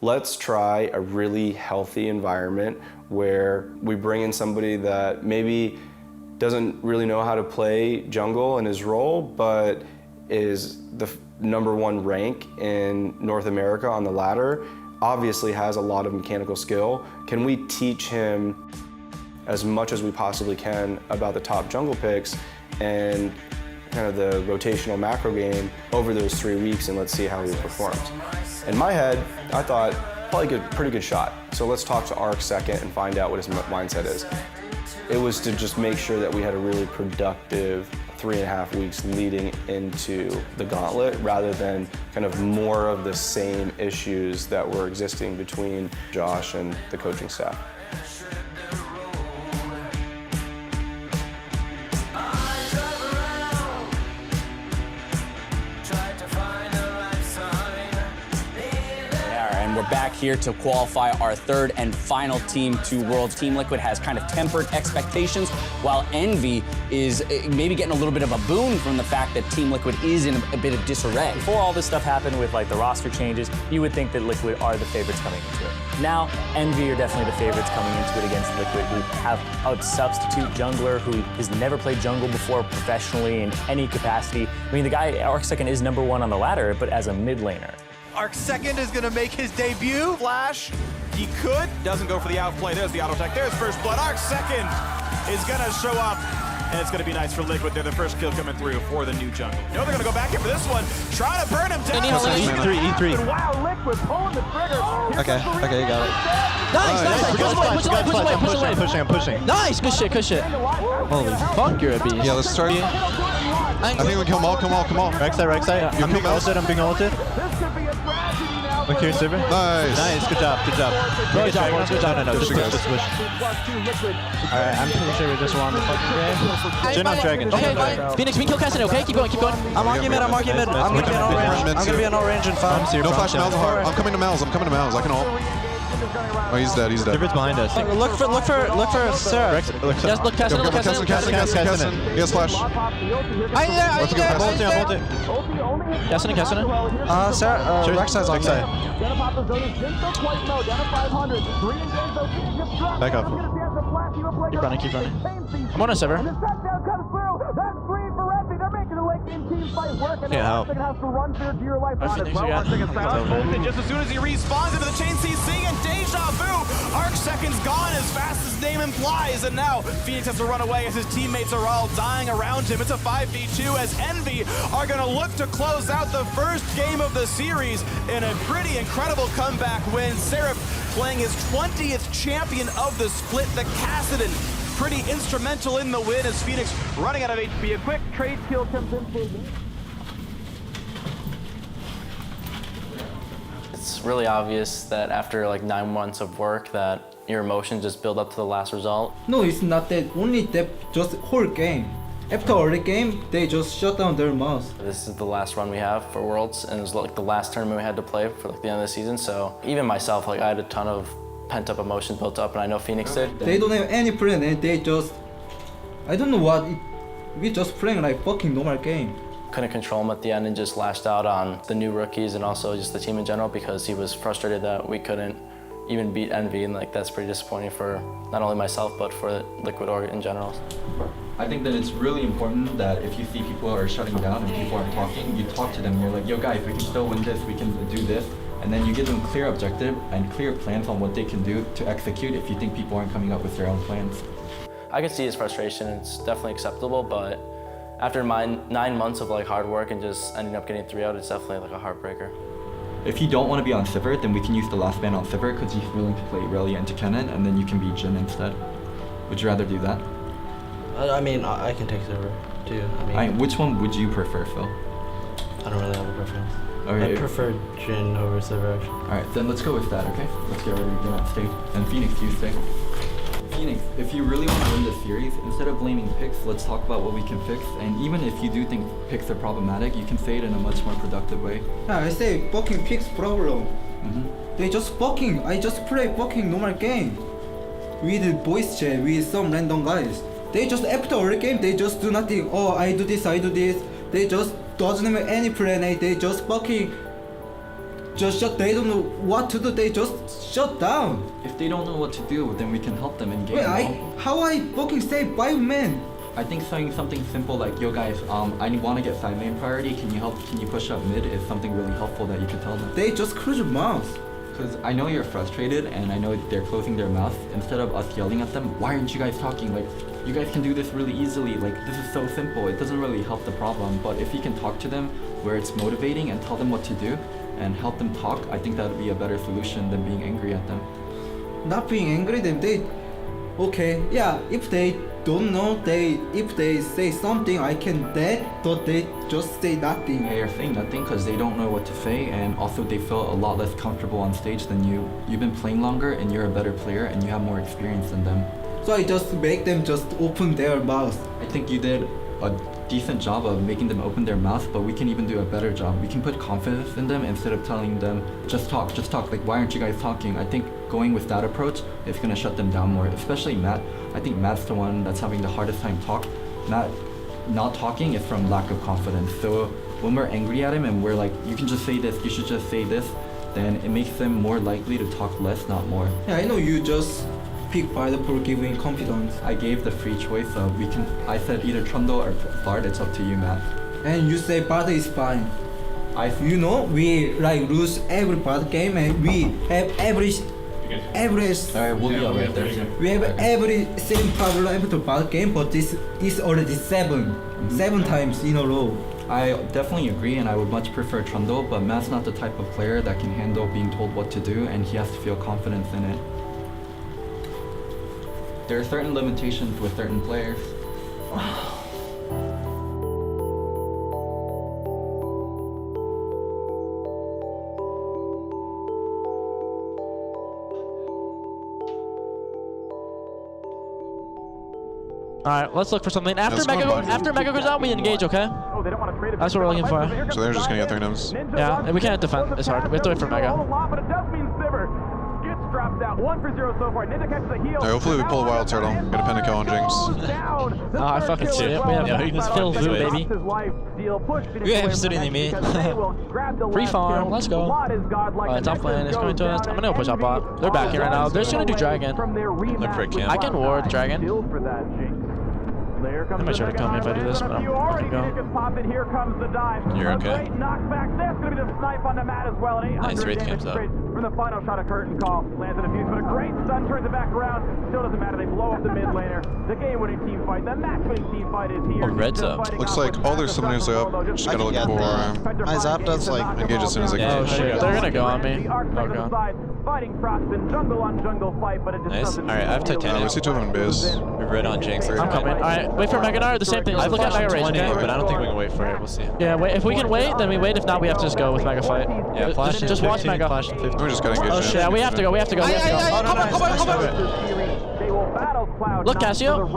Let's try a really healthy environment where we bring in somebody that maybe doesn't really know how to play jungle in his role, but is the #1 rank in North America on the ladder, obviously has a lot of mechanical skill. Can we teach him as much as we possibly can about the top jungle picks and kind of the rotational macro game over those 3 weeks, and let's see how he performs. In my head, I thought, probably a pretty good shot. So let's talk to Arc second and find out what his mindset is. It was to just make sure that we had a really productive 3.5 weeks leading into the gauntlet, rather than kind of more of the same issues that were existing between Josh and the coaching staff. We're back here to qualify our third and final team to Worlds. Team Liquid has kind of tempered expectations, while Envy is maybe getting a little bit of a boon from the fact that Team Liquid is in a bit of disarray. Before all this stuff happened with like the roster changes, you would think that Liquid are the favorites coming into it. Now, Envy are definitely the favorites coming into it against Liquid, who have a substitute jungler who has never played jungle before professionally in any capacity. I mean, the guy, Arc Second, is #1 on the ladder, but as a mid laner. Arc Second is gonna make his debut. Flash, he could, doesn't go for the outplay. There's the auto attack, there's first blood. Arc Second is gonna show up, and it's gonna be nice for Liquid. They're the first kill coming through for the new jungle. No, they're gonna go back in for this one. Try to burn him down. E3. Wow, Liquid pulling the trigger. Okay, you got it. Nice. I'm pushing. Nice, good shit. Holy fuck, you're a beast. Yeah, let's start. I think we kill them all, come on. Rek'Sai. Yeah. I'm being ulted. Look here, Silver. Nice, good job. Good job. No, just push. Alright, I'm pretty sure we just won the fucking game. Jin on Dragon. Okay, Phoenix, we can kill Cassidy, okay? Keep going. I'm arguing mid. I'm gonna be in all range in 5. No flash Malzahar. I'm coming to Malz. I can ult. Oh, he's dead. Silver's behind us. Look for Sarah. Just look, Cassidy. He has flash. Let's go. I'm ulting. Cassidy. Sarah, Rek'Sai's on side. Back up. Keep running. I'm on a server. Can't help. Just as soon as he respawns into the chain CC and deja vu, Arc Second's gone as fast as his name implies, and now Phoenix has to run away as his teammates are all dying around him. It's a 5v2 as Envy are gonna look to close out the first game of the series in a pretty incredible comeback win. Seraph playing his 20th champion of the split, the Kassadin. Pretty instrumental in the win as Phoenix running out of HP. A quick trade kill comes in for him. It's really obvious that after like 9 months of work that, your emotions just build up to the last result. No, it's not that. Only that. Just whole game. After early game, they just shut down their mouths. This is the last run we have for Worlds, and it was like the last tournament we had to play for like the end of the season. So even myself, like I had a ton of pent-up emotions built up, and I know Phoenix did. They don't have any plan, and they just, I don't know what. We just playing like fucking normal game. Couldn't control him at the end and just lashed out on the new rookies and also just the team in general because he was frustrated that we couldn't even beat Envy, and like that's pretty disappointing for not only myself but for Liquid Org in general. I think that it's really important that if you see people are shutting down and people aren't talking, you talk to them. You're like, yo guys, we can still win this, we can do this. And then you give them clear objective and clear plans on what they can do to execute if you think people aren't coming up with their own plans. I can see his frustration, it's definitely acceptable, but after my 9 months of like hard work and just ending up getting 3 out, it's definitely like a heartbreaker. If you don't want to be on Sivert, then we can use the last man on Sivert because he's willing to play Irelia into Kennen, and then you can be Jin instead. Would you rather do that? I mean, I can take Sivert too. I mean, which one would you prefer, Phil? I don't really have a preference. Okay. I prefer Jin over Sivert actually. Alright, then let's go with that, okay? Let's get ready to get on stage. And Phoenix, you stay. Phoenix, if you really want to win this series, instead of blaming picks, let's talk about what we can fix. And even if you do think picks are problematic, you can say it in a much more productive way. Yeah, I say fucking picks problem. They just fucking, I just play fucking normal game. With voice chat, with some random guys. They just after early game, they just do nothing. Oh, I do this, I do this. They just doesn't have any plan. They just fucking just shut. They don't know what to do. They just shut down. If they don't know what to do, then we can help them in game. Wait, how I fucking say 5 men? I think saying something simple like, yo guys, I want to get 5 main priority. Can you help? Can you push up mid? Is something really helpful that you could tell them. They just close their mouths. Because I know you're frustrated, and I know they're closing their mouths. Instead of us yelling at them, why aren't you guys talking? Like, you guys can do this really easily. Like, this is so simple. It doesn't really help the problem. But if you can talk to them where it's motivating and tell them what to do and help them talk, I think that would be a better solution than being angry at them. Not being angry, then they, okay, yeah, if they don't know, if they say something, I can that, but they just say nothing. They are saying nothing because they don't know what to say, and also they feel a lot less comfortable on stage than you. You've been playing longer and you're a better player and you have more experience than them. So I just make them just open their mouth. I think you did a decent job of making them open their mouth, but we can even do a better job. We can put confidence in them instead of telling them, just talk. Like, why aren't you guys talking? I think going with that approach is gonna shut them down more, especially Matt. I think Matt's the one that's having the hardest time talk. Matt not talking is from lack of confidence. So when we're angry at him and we're like, you can just say this, you should just say this, then it makes them more likely to talk less, not more. Yeah, I know you just pick by the for giving confidence. I gave the free choice of I said either Trundle or Bard, it's up to you, Matt. And you say Bard is fine. You know, we like lose every Bard game and we have every Alright, we'll be right there. We have every same problem after Bard game, but this is already 7 times in a row. I definitely agree, and I would much prefer Trundle, but Matt's not the type of player that can handle being told what to do, and he has to feel confidence in it. There are certain limitations with certain players. Alright, let's look for something. After Mega goes out, we engage, okay? That's what we're looking for. So they're just gonna get 3 noms. Yeah, and we can't defend. It's hard. We have to wait for Mega. Alright, hopefully we pull a wild turtle. Get a pentakill on Jinx. Oh, I fucking see it. We have Phil Vu, baby. We have sitting in me. Free farm, let's go. Alright, top lane is going to us. I'm gonna go push up bot. They're back here right now. They're just gonna do Dragon. Look for a camp. I can ward Dragon. They might try to kill me if I do this, but I'm gonna go. You're okay. Nice, Wraith camp's up. From the final shot, a curtain call lands in a fuse, but a great stun turns it back around. Still doesn't matter. They blow up the mid laner. The game-winning team fight, the match-winning team fight is here. Oh, red's up. Looks like all their summoners are up. Just gotta look for my Zap does like engage as soon as I can. Oh shit, they're gonna go on me. Oh god. Fighting Frostman, jungle on jungle fight, but it just Nice. Alright, I have Titanium. We see 2 of them in base. We red on Jinx. I'm coming. Alright, wait for Meganar. The same thing. Let's look at Mega Rage, okay? But I don't think we can wait for it. We'll see. Yeah, wait. If we can wait, then we wait. If not, we have to just go with Mega fight. Yeah, flash just watch Mega. Flash in 15. We're we just gotta engage. Oh shit, yeah, we have to go. Oh, Come on. Look, Casio.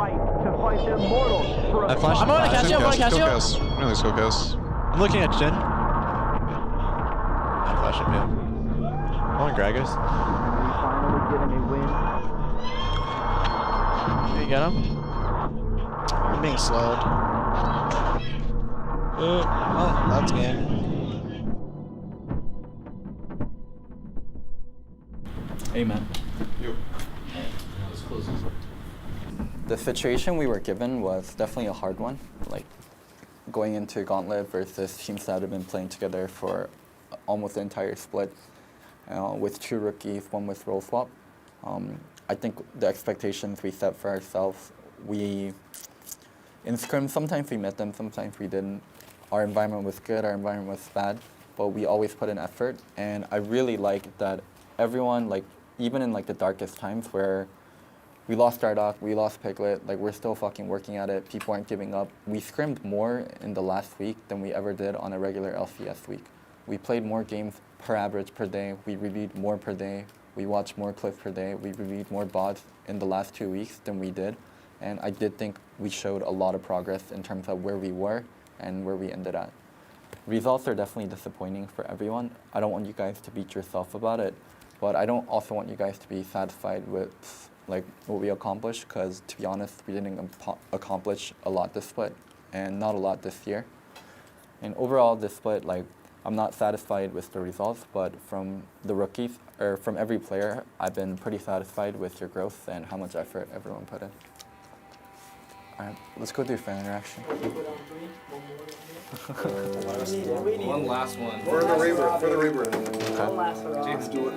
I flashed. I'm going to Casio. I'm going to Casio. Really, skill cast. I'm looking at Jin. I flash him, yeah. I'm on Gragas. You get him? I'm being slowed. Oh, that's game. Amen. The situation we were given was definitely a hard one. Like going into Gauntlet versus teams that have been playing together for almost the entire split, with 2 rookies, 1 with role swap. I think the expectations we set for ourselves, in scrim, sometimes we met them, sometimes we didn't. Our environment was good, our environment was bad, but we always put in effort. And I really like that everyone, like even in like the darkest times where we lost Dardoch, we lost Piglet, like we're still fucking working at it, people aren't giving up. We scrimmed more in the last week than we ever did on a regular LCS week. We played more games per average per day, we reviewed more per day, we watched more clips per day, we reviewed more bots in the last 2 weeks than we did. And I did think we showed a lot of progress in terms of where we were and where we ended at. Results are definitely disappointing for everyone. I don't want you guys to beat yourself about it, but I don't also want you guys to be satisfied with like what we accomplished, because to be honest, we didn't accomplish a lot this split and not a lot this year. And overall this split, like I'm not satisfied with the results, but from the rookies, or from every player, I've been pretty satisfied with your growth and how much effort everyone put in. All right, let's go through fan interaction. One last one. For the Rebirth. For the Rebirth. Okay. James, do it.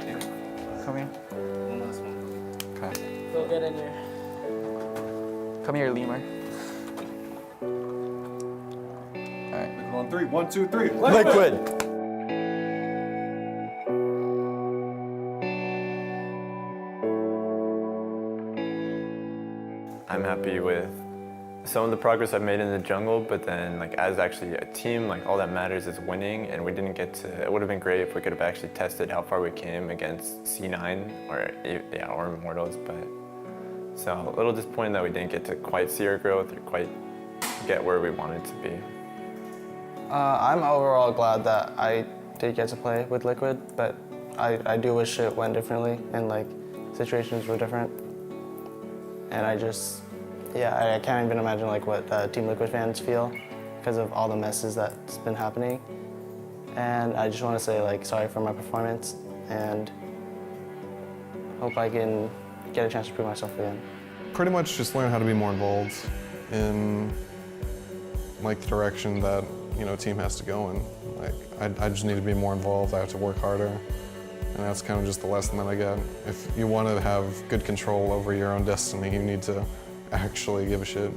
Come here. One last one. Okay. Go get in here. Come here, Lemur. All right. On 3. 1, 2, 3. Liquid. I'm happy with some of the progress I've made in the jungle, but then like as actually a team, like all that matters is winning, and we didn't get to, it would have been great if we could have actually tested how far we came against C9 or Immortals, but so a little disappointed that we didn't get to quite see our growth or quite get where we wanted to be. I'm overall glad that I did get to play with Liquid, but I do wish it went differently and like situations were different. And I just, I can't even imagine like what Team Liquid fans feel because of all the messes that's been happening. And I just want to say like sorry for my performance and hope I can get a chance to prove myself again. Pretty much just learn how to be more involved in like the direction that team has to go in. Like I just need to be more involved. I have to work harder, and that's kind of just the lesson that I get. If you want to have good control over your own destiny, you need to actually give a shit.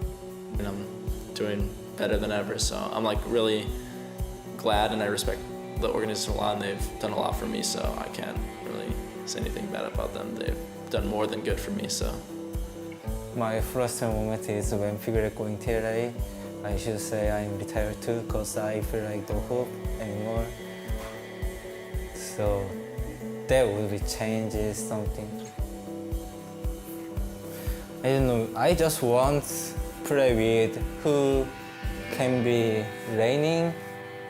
And I'm doing better than ever, so I'm like really glad, and I respect the organization a lot, and they've done a lot for me, so I can't really say anything bad about them. They've done more than good for me, so. My first moment is when Piglet going to LA. I should say I'm retired too, because I feel like no hope anymore. So that will be changes something. I don't know, I just want to play with who can be raining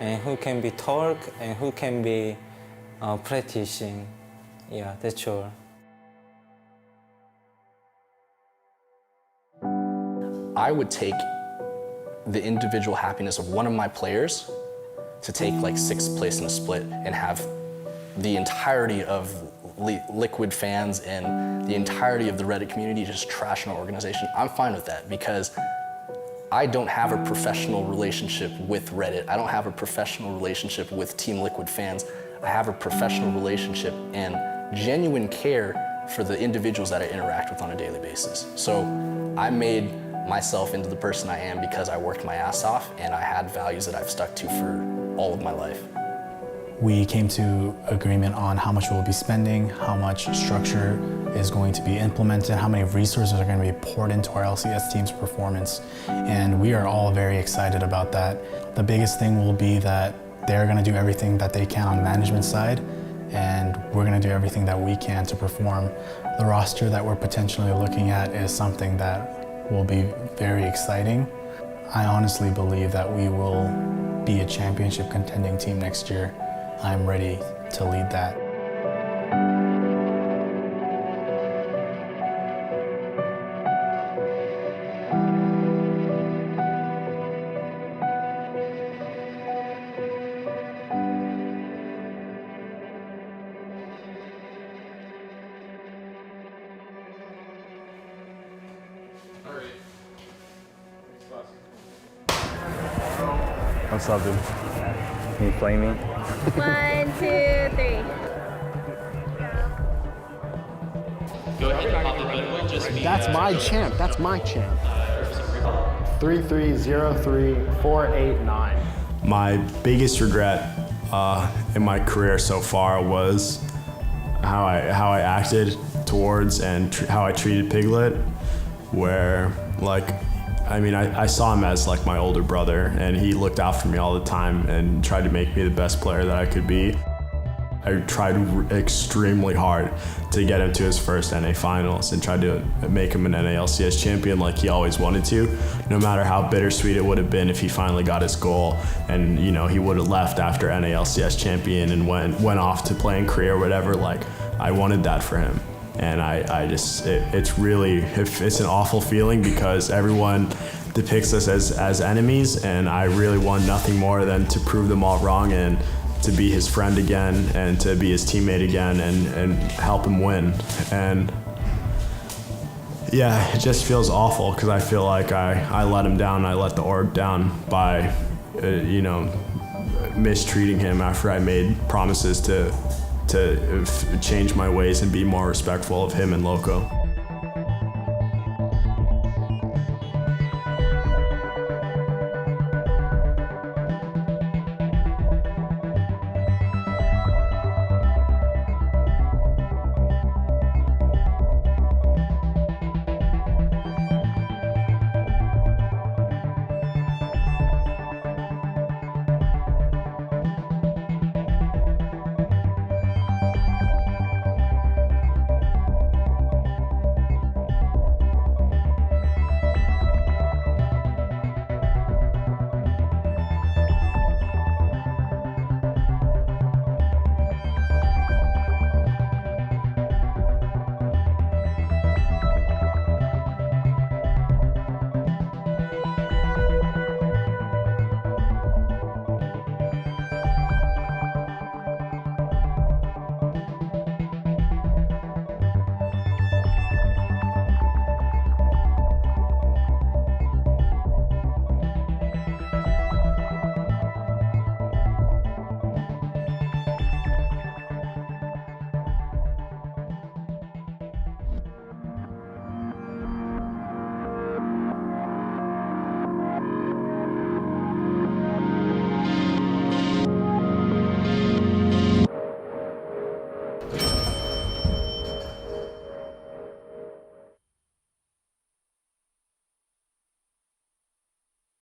and who can be talk and who can be practicing. Yeah, that's all. I would take the individual happiness of one of my players to take like 6th place in a split and have the entirety of Liquid fans and the entirety of the Reddit community just trash an organization. I'm fine with that because I don't have a professional relationship with Reddit. I don't have a professional relationship with Team Liquid fans. I have a professional relationship and genuine care for the individuals that I interact with on a daily basis. So I made myself into the person I am because I worked my ass off and I had values that I've stuck to for all of my life. We came to agreement on how much we'll be spending, how much structure is going to be implemented, how many resources are going to be poured into our LCS team's performance, and we are all very excited about that. The biggest thing will be that they're going to do everything that they can on the management side, and we're going to do everything that we can to perform. The roster that we're potentially looking at is something that will be very exciting. I honestly believe that we will be a championship contending team next year. I'm ready to lead that. What's up, dude? Can you play me? 1, 2, 3. Go ahead and pop the button. Just be, That's my champ. That's my champ. 3303489. My biggest regret in my career so far was how I acted towards and how I treated Piglet, where I saw him as like my older brother, and he looked out for me all the time and tried to make me the best player that I could be. I tried extremely hard to get him to his first NA finals and tried to make him an NALCS champion like he always wanted to, no matter how bittersweet it would have been if he finally got his goal and he would have left after NALCS champion and went off to play in Korea or whatever. Like, I wanted that for him. And it's an awful feeling because everyone depicts us as enemies, and I really want nothing more than to prove them all wrong and to be his friend again and to be his teammate again and help him win. And yeah, it just feels awful because I feel like I let him down, I let the org down by mistreating him after I made promises to change my ways and be more respectful of him and Loco.